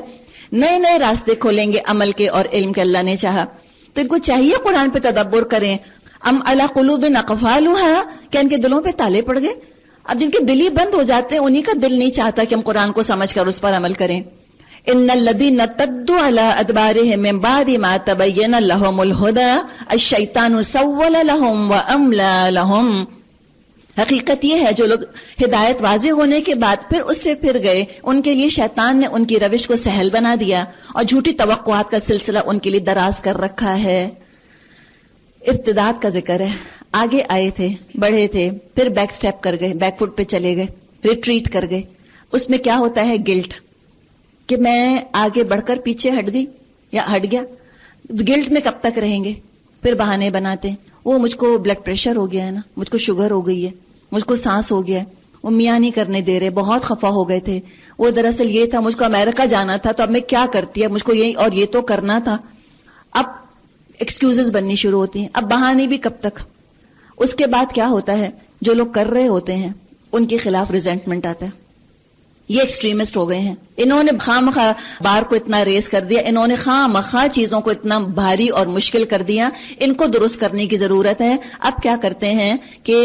نئے نئے راستے کھولیں گے عمل کے اور علم کے اللہ نے چاہا. تو ان کو چاہیے قرآن پہ تدبر کریں. ام علی قلوب اقفالها، کیا ان کے دلوں پہ تالے پڑ گئے؟ اب جن کے دل ہی بند ہو جاتے ہیں انہی کا دل نہیں چاہتا کہ ہم قرآن کو سمجھ کر اس پر عمل کریں. ان الذين ارتدوا على ادبارهم من بعد ما تبين لهم الهدى الشيطان سول لهم واملى لهم. حقیقت یہ ہے جو لوگ ہدایت واضح ہونے کے بعد پھر اس سے پھر گئے، ان کے لیے شیطان نے ان کی روش کو سہل بنا دیا اور جھوٹی توقعات کا سلسلہ ان کے لیے دراز کر رکھا ہے. ارتداد کا ذکر ہے، آگے آئے تھے، بڑھے تھے، پھر بیک سٹیپ کر گئے، بیک فٹ پہ چلے گئے، ریٹریٹ کر گئے. اس میں کیا ہوتا ہے؟ گلٹ، کہ میں آگے بڑھ کر پیچھے ہٹ گئی یا ہٹ گیا. گلٹ میں کب تک رہیں گے؟ پھر بہانے بناتے ہیں، وہ مجھ کو بلڈ پریشر ہو گیا ہے نا، مجھ کو شوگر ہو گئی ہے، مجھ کو سانس ہو گیا ہے، وہ میاں نہیں کرنے دے رہے، بہت خفا ہو گئے تھے. وہ دراصل یہ تھا، مجھ کو امریکہ جانا تھا تو اب میں کیا کرتی ہے، مجھ کو یہ اور یہ تو کرنا تھا. اب ایکسکیوزز بننی شروع ہوتی ہیں. اب بہانے بھی کب تک؟ اس کے بعد کیا ہوتا ہے؟ جو لوگ کر رہے ہوتے ہیں ان کے خلاف ریزنٹمنٹ آتا ہے. یہ ایکسٹریمسٹ ہو گئے ہیں، انہوں نے خواہ بار کو اتنا ریز کر دیا، انہوں نے خواہ چیزوں کو اتنا بھاری اور مشکل کر دیا، ان کو درست کرنے کی ضرورت ہے. اب کیا کرتے ہیں کہ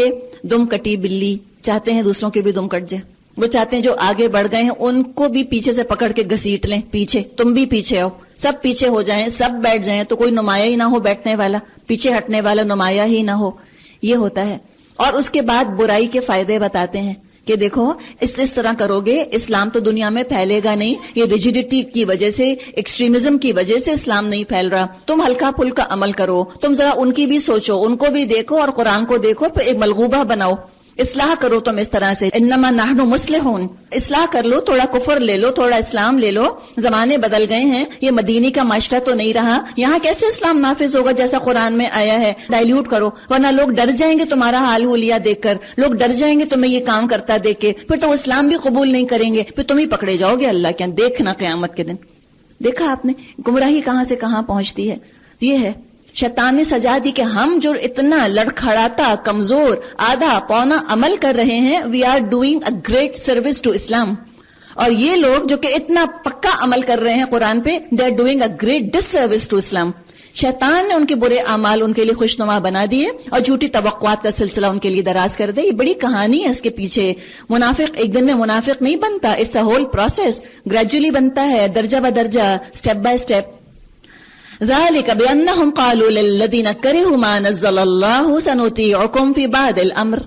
دم کٹی بلی، چاہتے ہیں دوسروں کے بھی دم کٹ جائے. وہ چاہتے ہیں جو آگے بڑھ گئے ہیں ان کو بھی پیچھے سے پکڑ کے گھسیٹ لیں، پیچھے تم بھی پیچھے آؤ، سب پیچھے ہو جائیں، سب بیٹھ جائیں تو کوئی نمایاں ہی نہ ہو بیٹھنے والا، پیچھے ہٹنے والا نمایاں ہی نہ ہو. یہ ہوتا ہے. اور اس کے بعد برائی کے فائدے بتاتے ہیں کہ دیکھو اس طرح کرو گے اسلام تو دنیا میں پھیلے گا نہیں. یہ ریجیڈیٹی کی وجہ سے، ایکسٹریمزم کی وجہ سے اسلام نہیں پھیل رہا. تم ہلکا پھلکا عمل کرو، تم ذرا ان کی بھی سوچو، ان کو بھی دیکھو اور قرآن کو دیکھو، پھر ایک ملغوبہ بناؤ. اصلاح کرو تم اس طرح سے، انما نحن مصلحون، اصلاح کر لو، تھوڑا کفر لے لو، تھوڑا اسلام لے لو، زمانے بدل گئے ہیں، یہ مدینی کا معاشرہ تو نہیں رہا، یہاں کیسے اسلام نافذ ہوگا جیسا قرآن میں آیا ہے، ڈائلیوٹ کرو، ورنہ لوگ ڈر جائیں گے تمہارا حال حلیہ دیکھ کر، لوگ ڈر جائیں گے تمہیں یہ کام کرتا دیکھ کے، پھر تو اسلام بھی قبول نہیں کریں گے، پھر تم ہی پکڑے جاؤ گے اللہ کے، دیکھنا قیامت کے دن۔ دیکھا آپ نے گمراہی کہاں سے کہاں پہنچتی ہے، یہ ہے شیطان نے سجا دی کہ ہم جو اتنا لڑکھڑاتا کمزور آدھا پونا عمل کر رہے ہیں، we are doing a great service to Islam, اور یہ لوگ جو کہ اتنا پکا عمل کر رہے ہیں قرآن پہ، they are doing a great disservice to Islam. شیطان نے ان کے برے اعمال ان کے لیے خوشنما بنا دیے اور جھوٹی توقعات کا سلسلہ ان کے لیے دراز کر دے۔ یہ بڑی کہانی ہے اس کے پیچھے۔ منافق ایک دن میں منافق نہیں بنتا، it's a whole process, gradually بنتا ہے، درجہ بدرجہ، اسٹیپ بائی اسٹیپ۔ ذلك بأنهم قالوا للذين كرهوا ما نزل الله سنطيعكم في بعض الأمر،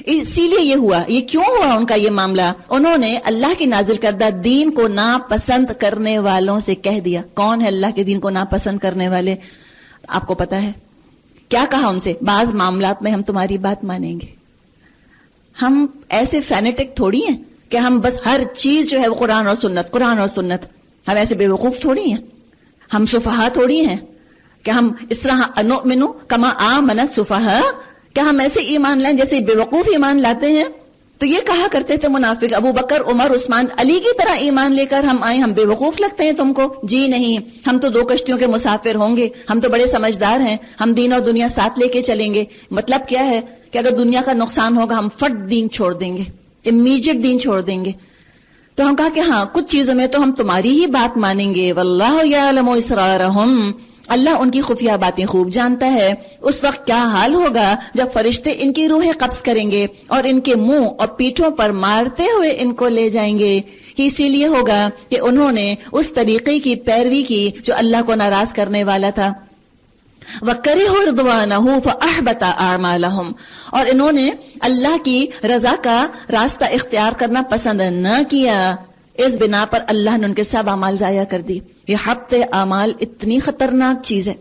اسی لیے یہ ہوا، یہ کیوں ہوا ان کا یہ معاملہ، انہوں نے اللہ کی نازل کردہ دین کو ناپسند کرنے والوں سے کہہ دیا۔ کون ہے اللہ کے دین کو ناپسند کرنے والے؟ آپ کو پتا ہے کیا کہا ان سے؟ بعض معاملات میں ہم تمہاری بات مانیں گے، ہم ایسے فینیٹک تھوڑی ہیں کہ ہم بس ہر چیز جو ہے وہ قرآن اور سنت، قرآن اور سنت، ہم ایسے بے وقوف تھوڑی ہیں، ہم سفہا تھوڑی ہیں کہ ہم اس طرح انؤمن کما آمن السفہاء، کہ ہم ایسے ایمان لائیں جیسے بے وقوف ایمان لاتے ہیں۔ تو یہ کہا کرتے تھے منافق، ابو بکر، عمر، عثمان، علی کی طرح ایمان لے کر ہم آئیں، ہم بے وقوف لگتے ہیں تم کو؟ جی نہیں، ہم تو 2 کشتیوں کے مسافر ہوں گے، ہم تو بڑے سمجھدار ہیں، ہم دین اور دنیا ساتھ لے کے چلیں گے۔ مطلب کیا ہے کہ اگر دنیا کا نقصان ہوگا ہم فٹ دین چھوڑ دیں گے، امیجیٹ دین چھوڑ دیں گے۔ تو ہم کہا کہ ہاں کچھ چیزوں میں تو ہم تمہاری ہی بات مانیں گے، واللہ یعلم اسرارہم، اللہ ان کی خفیہ باتیں خوب جانتا ہے۔ اس وقت کیا حال ہوگا جب فرشتے ان کی روحیں قبض کریں گے اور ان کے منہ اور پیٹھوں پر مارتے ہوئے ان کو لے جائیں گے۔ اسی لیے ہوگا کہ انہوں نے اس طریقے کی پیروی کی جو اللہ کو ناراض کرنے والا تھا۔ وَكَرِهُ رِضْوَانَهُ فَأَحْبَطَ أَعْمَالَهُمْ، اور انہوں نے اللہ کی رضا کا راستہ اختیار کرنا پسند نہ کیا، اس بنا پر اللہ نے ان کے سب اعمال ضائع کر دی۔ یہ حبط اعمال اتنی خطرناک چیز ہے،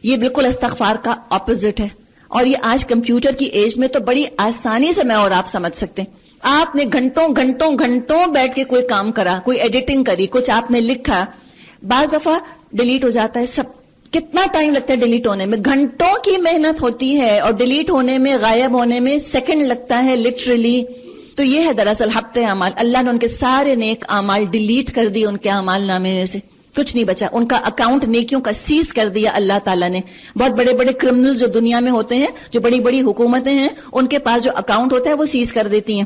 یہ بالکل استغفار کا اپوزٹ ہے، اور یہ آج کمپیوٹر کی ایج میں تو بڑی آسانی سے میں اور آپ سمجھ سکتے ہیں۔ آپ نے گھنٹوں گھنٹوں گھنٹوں بیٹھ کے کوئی کام کرا، کوئی ایڈیٹنگ کری، کچھ آپ نے لکھا، بعض دفعہ ڈیلیٹ ہو جاتا ہے سب۔ کتنا ٹائم لگتا ہے ڈیلیٹ ہونے میں؟ گھنٹوں کی محنت ہوتی ہے، اور ڈیلیٹ ہونے میں، غائب ہونے میں سیکنڈ لگتا ہے لٹرلی۔ تو یہ ہے دراصل حبط اعمال۔ اللہ نے ان کے سارے نیک اعمال ڈیلیٹ کر دیے، ان کے اعمال نامے میں سے کچھ نہیں بچا، ان کا اکاؤنٹ نیکیوں کا سیز کر دیا اللہ تعالیٰ نے۔ بہت بڑے بڑے کرمنل جو دنیا میں ہوتے ہیں، جو بڑی بڑی حکومتیں ہیں، ان کے پاس جو اکاؤنٹ ہوتا ہے وہ سیز کر دیتی ہیں،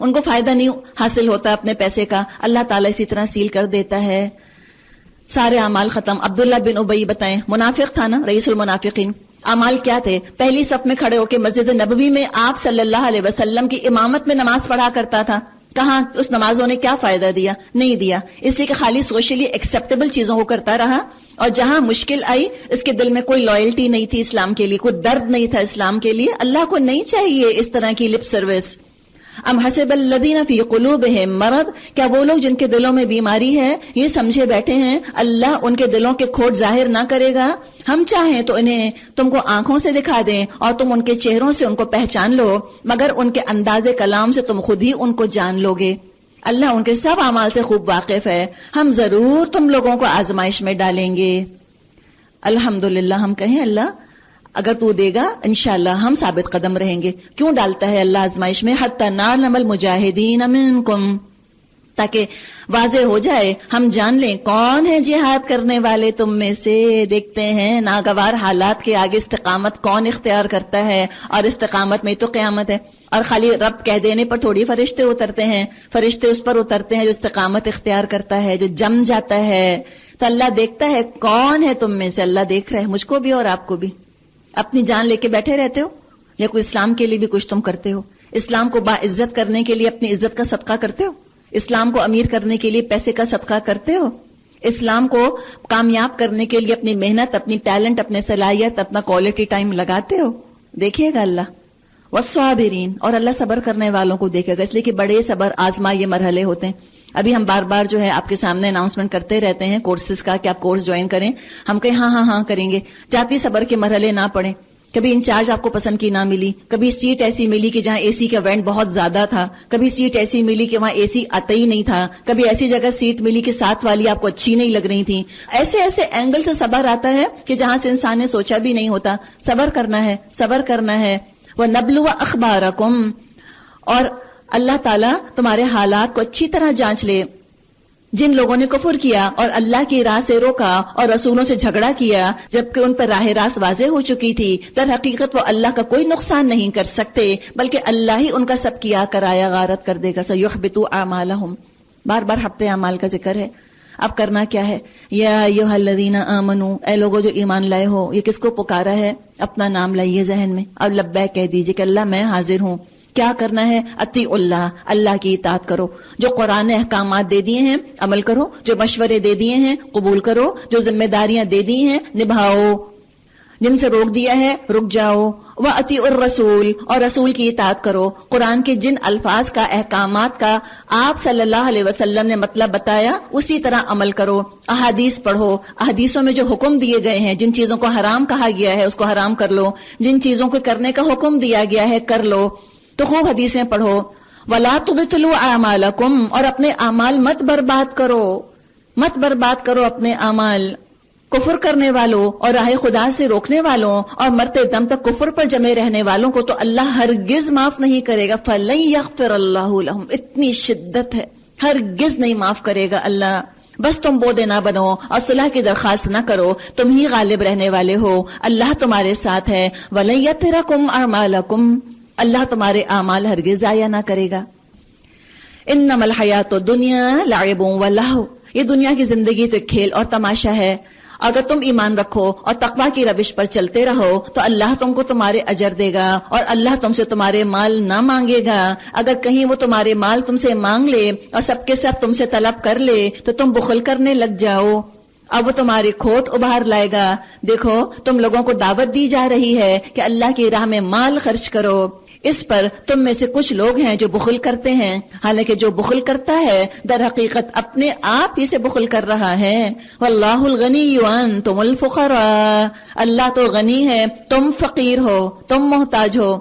ان کو فائدہ نہیں حاصل ہوتا اپنے پیسے کا، اللہ تعالیٰ اسی طرح سیل کر دیتا ہے، سارے اعمال ختم۔ عبداللہ بن ابی بتائیں، منافق تھا نا، رئیس المنافقین۔ اعمال کیا تھے؟ پہلی صف میں کھڑے ہو کے مسجد نبوی میں آپ صلی اللہ علیہ وسلم کی امامت میں نماز پڑھا کرتا تھا۔ کہاں اس نمازوں نے کیا فائدہ دیا؟ نہیں دیا، اس لیے کہ خالی سوشلی ایکسیپٹیبل چیزوں کو کرتا رہا، اور جہاں مشکل آئی اس کے دل میں کوئی لائلٹی نہیں تھی اسلام کے لیے، کوئی درد نہیں تھا اسلام کے لیے۔ اللہ کو نہیں چاہیے اس طرح کی لپ سروس۔ ام حسب الذین فی قلوبہم مرض، کیا وہ لوگ جن کے دلوں میں بیماری ہے یہ سمجھے بیٹھے ہیں اللہ ان کے دلوں کے کھوٹ ظاہر نہ کرے گا؟ ہم چاہیں تو انہیں تم کو آنکھوں سے دکھا دیں اور تم ان کے چہروں سے ان کو پہچان لو، مگر ان کے انداز کلام سے تم خود ہی ان کو جان لو گے۔ اللہ ان کے سب اعمال سے خوب واقف ہے، ہم ضرور تم لوگوں کو آزمائش میں ڈالیں گے۔ الحمدللہ ہم کہیں اللہ اگر تو دے گا انشاءاللہ ہم ثابت قدم رہیں گے۔ کیوں ڈالتا ہے اللہ آزمائش میں؟ حتی نعلم المجاہدین منکم، تاکہ واضح ہو جائے، ہم جان لیں کون ہے جہاد کرنے والے تم میں سے۔ دیکھتے ہیں ناگوار حالات کے آگے استقامت کون اختیار کرتا ہے، اور استقامت میں تو قیامت ہے۔ اور خالی رب کہہ دینے پر تھوڑی فرشتے اترتے ہیں، فرشتے اس پر اترتے ہیں جو استقامت اختیار کرتا ہے، جو جم جاتا ہے۔ تو اللہ دیکھتا ہے کون ہے تم میں سے، اللہ دیکھ رہا ہے مجھ کو بھی اور آپ کو بھی۔ اپنی جان لے کے بیٹھے رہتے ہو یا کوئی اسلام کے لیے بھی کچھ تم کرتے ہو؟ اسلام کو باعزت کرنے کے لیے اپنی عزت کا صدقہ کرتے ہو؟ اسلام کو امیر کرنے کے لیے پیسے کا صدقہ کرتے ہو؟ اسلام کو کامیاب کرنے کے لیے اپنی محنت، اپنی ٹیلنٹ، اپنے صلاحیت، اپنا کوالٹی ٹائم لگاتے ہو؟ دیکھیے گا اللہ والصابرین، اور اللہ صبر کرنے والوں کو دیکھے گا، اس لیے کہ بڑے صبر آزما یہ مرحلے ہوتے ہیں۔ ابھی ہم بار بار جو ہے آپ کے سامنے اناؤنسمنٹ کرتے رہتے ہیں کورسز کا کہ آپ کورس جوائن کریں، ہم کہیں ہاں ہاں ہاں کریں گے، جاتی صبر کے مرحلے نہ پڑیں۔ کبھی انچارج آپ کو پسند کی نہ ملی، کبھی سیٹ ایسی ملی کہ جہاں اے سی کا وینٹ بہت زیادہ تھا، کبھی سیٹ ایسی ملی کہ وہاں اے سی آتا ہی نہیں تھا، کبھی ایسی جگہ سیٹ ملی کہ ساتھ والی آپ کو اچھی نہیں لگ رہی تھی. ایسے ایسے اینگل سے صبر آتا ہے کہ جہاں سے انسان نے سوچا بھی نہیں ہوتا. صبر کرنا ہے، صبر کرنا ہے. وَنَبْلُوَ أَخْبَارَكُمْ، اور اللہ تعالیٰ تمہارے حالات کو اچھی طرح جانچ لے. جن لوگوں نے کفر کیا اور اللہ کی راہ سے روکا اور رسولوں سے جھگڑا کیا جبکہ ان پر راہ راست واضح ہو چکی تھی، در حقیقت وہ اللہ کا کوئی نقصان نہیں کر سکتے، بلکہ اللہ ہی ان کا سب کیا کرایا غارت کر دے گا. سَيُحْبِطُ أَعْمَالَهُمْ، بار بار ہفتے اعمال کا ذکر ہے. اب کرنا کیا ہے؟ یا ایھا الذین آمنوا، اے لوگوں جو ایمان لائے ہو. یہ کس کو پکارا ہے؟ اپنا نام لائیے ذہن میں اور لبیک کہہ دیجیے کہ اللہ میں حاضر ہوں. کیا کرنا ہے؟ اطیعوا اللہ، اللہ کی اطاعت کرو. جو قرآن نے احکامات دے دیے ہیں عمل کرو، جو مشورے دے دیے ہیں قبول کرو، جو ذمہ داریاں دے دی ہیں نبھاؤ، جن سے روک دیا ہے رک جاؤ. وَأَطِیعُوا الرَّسُولَ، اور رسول کی اطاعت کرو. قرآن کے جن الفاظ کا، احکامات کا آپ صلی اللہ علیہ وسلم نے مطلب بتایا اسی طرح عمل کرو. احادیث پڑھو، احادیثوں میں جو حکم دیے گئے ہیں، جن چیزوں کو حرام کہا گیا ہے اس کو حرام کر لو، جن چیزوں کو کرنے کا حکم دیا گیا ہے کر لو. تو خوب حدیثیں پڑھو. وَلَا تُبْطِلُوا أَعْمَالَكُمْ، اور اپنے اعمال مت برباد کرو، مت برباد کرو اپنے اعمال. کفر کرنے والوں اور راہ خدا سے روکنے والوں اور مرتے دم تک کفر پر جمے رہنے والوں کو تو اللہ ہرگز معاف نہیں کرے گا. فَلَن يَغْفِرَ اللَّهُ لَهُمْ، اتنی شدت ہے، ہرگز نہیں معاف کرے گا اللہ. بس تم بودے نہ بنو اور صلح کی درخواست نہ کرو، تم ہی غالب رہنے والے ہو، اللہ تمہارے ساتھ ہے. وَلَن يَتِرَكُمْ أَعْمَالَكُمْ، اللہ تمہارے اعمال ہرگز ضائع نہ کرے گا. انما الحیات الدنیا لعب ولہو، یہ دنیا کی زندگی تو ایک کھیل اور تماشا ہے. اگر تم ایمان رکھو اور تقوی کی روش پر چلتے رہو تو اللہ تم کو تمہارے اجر دے گا اور اللہ تم سے تمہارے مال نہ مانگے گا. اگر کہیں وہ تمہارے مال تم سے مانگ لے اور سب کے سب تم سے طلب کر لے تو تم بخل کرنے لگ جاؤ. اب وہ تمہاری کھوٹ ابھار لائے گا. دیکھو تم لوگوں کو دعوت دی جا رہی ہے کہ اللہ کی راہ میں مال خرچ کرو. اس پر تم میں سے کچھ لوگ ہیں جو بخل کرتے ہیں، حالانکہ جو بخل کرتا ہے در حقیقت اپنے آپ ہی سے بخل کر رہا ہے. واللہ الغنی وانتم الفقراء، اللہ تو غنی ہے، تم فقیر ہو، تم محتاج ہو.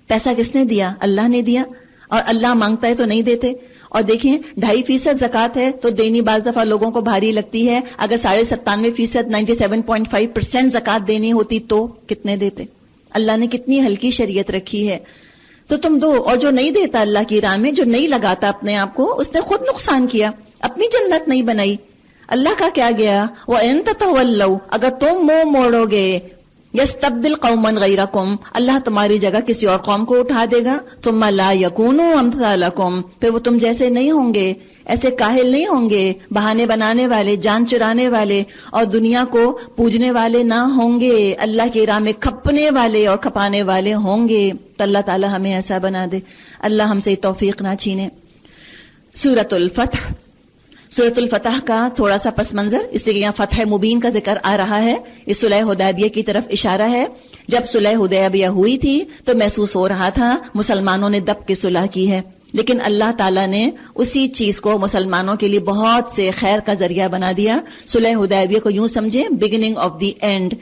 پیسہ کس نے دیا؟ اللہ نے دیا، اور اللہ مانگتا ہے تو نہیں دیتے. اور دیکھیں 2.5% زکوٰۃ ہے تو دینی بعض دفعہ لوگوں کو بھاری لگتی ہے. اگر 97.5% 97.5% زکوٰۃ دینی ہوتی تو کتنے دیتے؟ اللہ نے کتنی ہلکی شریعت رکھی ہے. تو تم دو. اور جو نہیں دیتا اللہ کی راہ میں، جو نہیں لگاتا اپنے آپ کو، اس نے خود نقصان کیا، اپنی جنت نہیں بنائی. اللہ کا کیا گیا؟ وَإِن تَتَوَلَّوْا، اگر تم منہ موڑو گے، يَسْتَبْدِلْ قَوْمًا غَيْرَكُمْ، اللہ تمہاری جگہ کسی اور قوم کو اٹھا دے گا. ثُمَّ لَا يَكُونُوا أَمْثَالَكُمْ، پھر وہ تم جیسے نہیں ہوں گے، ایسے کاہل نہیں ہوں گے، بہانے بنانے والے، جان چرانے والے اور دنیا کو پوجنے والے نہ ہوں گے، اللہ کی راہ میں کھپنے والے اور کھپانے والے ہوں گے. تو اللہ تعالی ہمیں ایسا بنا دے، اللہ ہم سے توفیق نہ چھینے. سورۃ الفتح، سورۃ الفتح کا تھوڑا سا پس منظر، اس لیے یہاں فتح مبین کا ذکر آ رہا ہے. اس صلح حدیبیہ کی طرف اشارہ ہے. جب صلح حدیبیہ ہوئی تھی تو محسوس ہو رہا تھا مسلمانوں نے دب کے صلح کی ہے، لیکن اللہ تعالیٰ نے اسی چیز کو مسلمانوں کے لیے بہت سے خیر کا ذریعہ بنا دیا. صلح حدیبیہ کو یوں سمجھیں بگننگ آف دی اینڈ.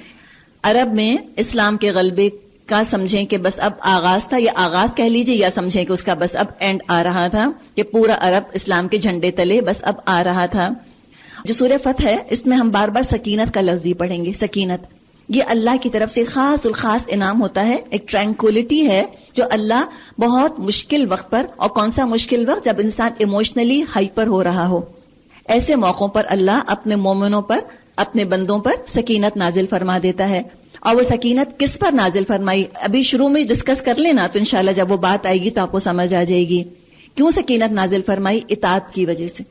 عرب میں اسلام کے غلبے کا سمجھیں کہ بس اب آغاز تھا، یا آغاز کہہ لیجئے، یا سمجھیں کہ اس کا بس اب اینڈ آ رہا تھا، کہ پورا عرب اسلام کے جھنڈے تلے بس اب آ رہا تھا. جو سورہ فتح ہے اس میں ہم بار بار سکینت کا لفظ بھی پڑھیں گے. سکینت یہ اللہ کی طرف سے خاص الخاص انعام ہوتا ہے، ایک ٹرینکولیٹی ہے جو اللہ بہت مشکل وقت پر، اور کون سا مشکل وقت؟ جب انسان ایموشنلی ہائپر ہو رہا ہو، ایسے موقعوں پر اللہ اپنے مومنوں پر، اپنے بندوں پر سکینت نازل فرما دیتا ہے. اور وہ سکینت کس پر نازل فرمائی ابھی شروع میں ڈسکس کر لینا، تو انشاءاللہ جب وہ بات آئے گی تو آپ کو سمجھ آ جائے گی. کیوں سکینت نازل فرمائی؟ اطاعت کی وجہ سے،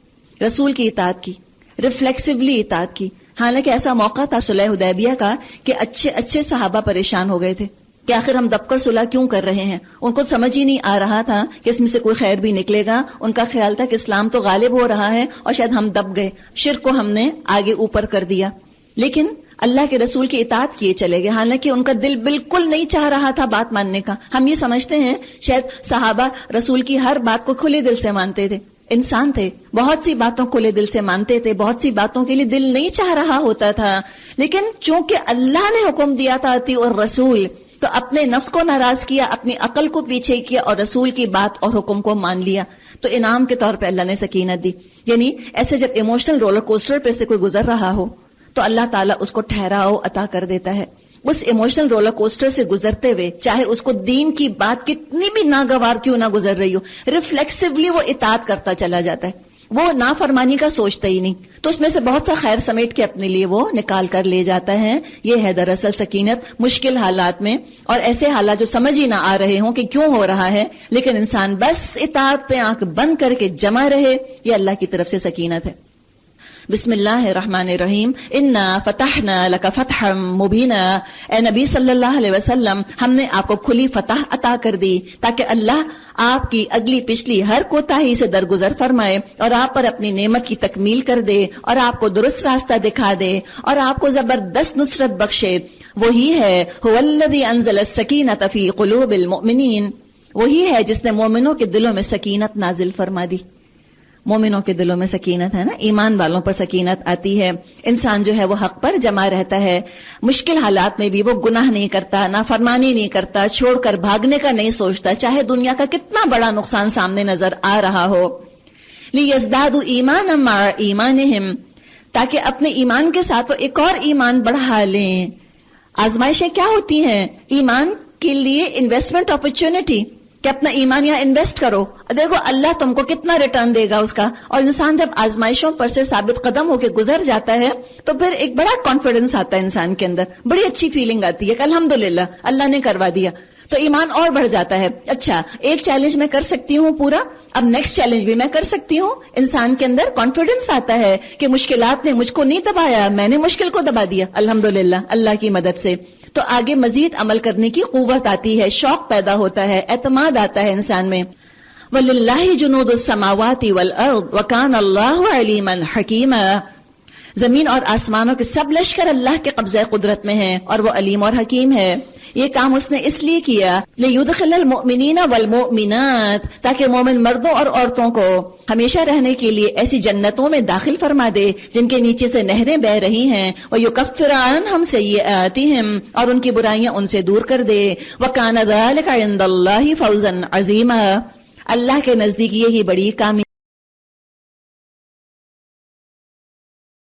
رسول کی اطاعت کی، ریفلیکسولی اطاعت کی. حالانکہ ایسا موقع تھا صلح حدیبیہ کا کہ اچھے اچھے صحابہ پریشان ہو گئے تھے کہ آخر ہم دب کر صلح کیوں کر رہے ہیں. ان کو سمجھ ہی نہیں آ رہا تھا کہ اس میں سے کوئی خیر بھی نکلے گا. ان کا خیال تھا کہ اسلام تو غالب ہو رہا ہے اور شاید ہم دب گئے، شرک کو ہم نے آگے اوپر کر دیا. لیکن اللہ کے رسول کی اطاعت کیے چلے گئے، حالانکہ ان کا دل بالکل نہیں چاہ رہا تھا بات ماننے کا. ہم یہ سمجھتے ہیں شاید صحابہ رسول کی ہر بات کو کھلے دل سے مانتے تھے، انسان تھے، بہت سی باتوں کو لے دل سے مانتے تھے، بہت سی باتوں کے لیے دل نہیں چاہ رہا ہوتا تھا، لیکن چونکہ اللہ نے حکم دیا تھا اطیعوا الرسول، تو اپنے نفس کو ناراض کیا، اپنی عقل کو پیچھے کیا اور رسول کی بات اور حکم کو مان لیا، تو انعام کے طور پہ اللہ نے سکینت دی. یعنی ایسے جب ایموشنل رولر کوسٹر پہ سے کوئی گزر رہا ہو تو اللہ تعالیٰ اس کو ٹھہراؤ عطا کر دیتا ہے. اس ایموشنل رولر کوسٹر سے گزرتے ہوئے چاہے اس کو دین کی بات کتنی بھی ناگوار کیوں نہ گزر رہی ہو، ریفلیکسولی وہ اطاعت کرتا چلا جاتا ہے، وہ نافرمانی کا سوچتا ہی نہیں، تو اس میں سے بہت سا خیر سمیٹ کے اپنے لیے وہ نکال کر لے جاتا ہے. یہ ہے دراصل سکینت مشکل حالات میں، اور ایسے حالات جو سمجھ ہی نہ آ رہے ہوں کہ کیوں ہو رہا ہے، لیکن انسان بس اطاعت پہ آنکھ بند کر کے جمع رہے، یہ اللہ کی طرف سے سکینت ہے. بسم اللہ الرحمن الرحیم. انا فتحنا لک فتحا مبینا، اے نبی صلی اللہ علیہ وسلم ہم نے آپ کو کھلی فتح عطا کر دی تاکہ اللہ آپ کی اگلی پچھلی ہر کوتاہی سے درگزر فرمائے اور آپ پر اپنی نعمت کی تکمیل کر دے اور آپ کو درست راستہ دکھا دے اور آپ کو زبردست نصرت بخشے. وہی ہے هو الذی انزل السکینۃ فی قلوب المؤمنین، وہی ہے جس نے مومنوں کے دلوں میں سکینت نازل فرما دی. مومنوں کے دلوں میں سکینت ہے نا، ایمان والوں پر سکینت آتی ہے. انسان جو ہے وہ حق پر جمع رہتا ہے، مشکل حالات میں بھی وہ گناہ نہیں کرتا، نافرمانی نہیں کرتا، چھوڑ کر بھاگنے کا نہیں سوچتا، چاہے دنیا کا کتنا بڑا نقصان سامنے نظر آ رہا ہو. لیزدادوا ایمانا مع ایمانہم، تاکہ اپنے ایمان کے ساتھ وہ ایک اور ایمان بڑھا لیں. آزمائشیں کیا ہوتی ہیں؟ ایمان کے لیے انویسٹمنٹ اپرچونٹی، کہ اپنا ایمان یہاں انویسٹ کرو، دیکھو اللہ تم کو کتنا ریٹرن دے گا اس کا. اور انسان جب آزمائشوں پر سے ثابت قدم ہو کے گزر جاتا ہے تو پھر ایک بڑا کانفیڈنس آتا ہے انسان کے اندر، بڑی اچھی فیلنگ آتی ہے کہ الحمدللہ اللہ نے کروا دیا، تو ایمان اور بڑھ جاتا ہے. اچھا ایک چیلنج میں کر سکتی ہوں پورا، اب نیکسٹ چیلنج بھی میں کر سکتی ہوں. انسان کے اندر کانفیڈنس آتا ہے کہ مشکلات نے مجھ کو نہیں دبایا، میں نے مشکل کو دبا دیا الحمدللہ اللہ کی مدد سے. تو آگے مزید عمل کرنے کی قوت آتی ہے، شوق پیدا ہوتا ہے، اعتماد آتا ہے انسان میں. وَلِلَّهِ جُنُودُ السَّمَاوَاتِ وَالْأَرْضِ وَكَانَ اللَّهُ عَلِيمًا حَكِيمًا. زمین اور آسمانوں کے سب لشکر اللہ کے قبضہ قدرت میں ہیں اور وہ علیم اور حکیم ہے. یہ کام اس نے اس لیے کیا لِيُدْخِلَ الْمُؤْمِنِينَ وَالْمُؤْمِنَاتِ، تاکہ مومن مردوں اور عورتوں کو ہمیشہ رہنے کے لیے ایسی جنتوں میں داخل فرما دے جن کے نیچے سے نہریں بہ رہی ہیں. وَيُكَفِّرَ عَنْهُمْ سَيِّئَاتِهِمْ، اور ان کی برائیاں ان سے دور کر دے. وَكَانَ ذَلِكَ عِندَ اللَّهِ فَوْزًا عَظِيمًا، اللہ کے نزدیک یہی بڑی کامیابی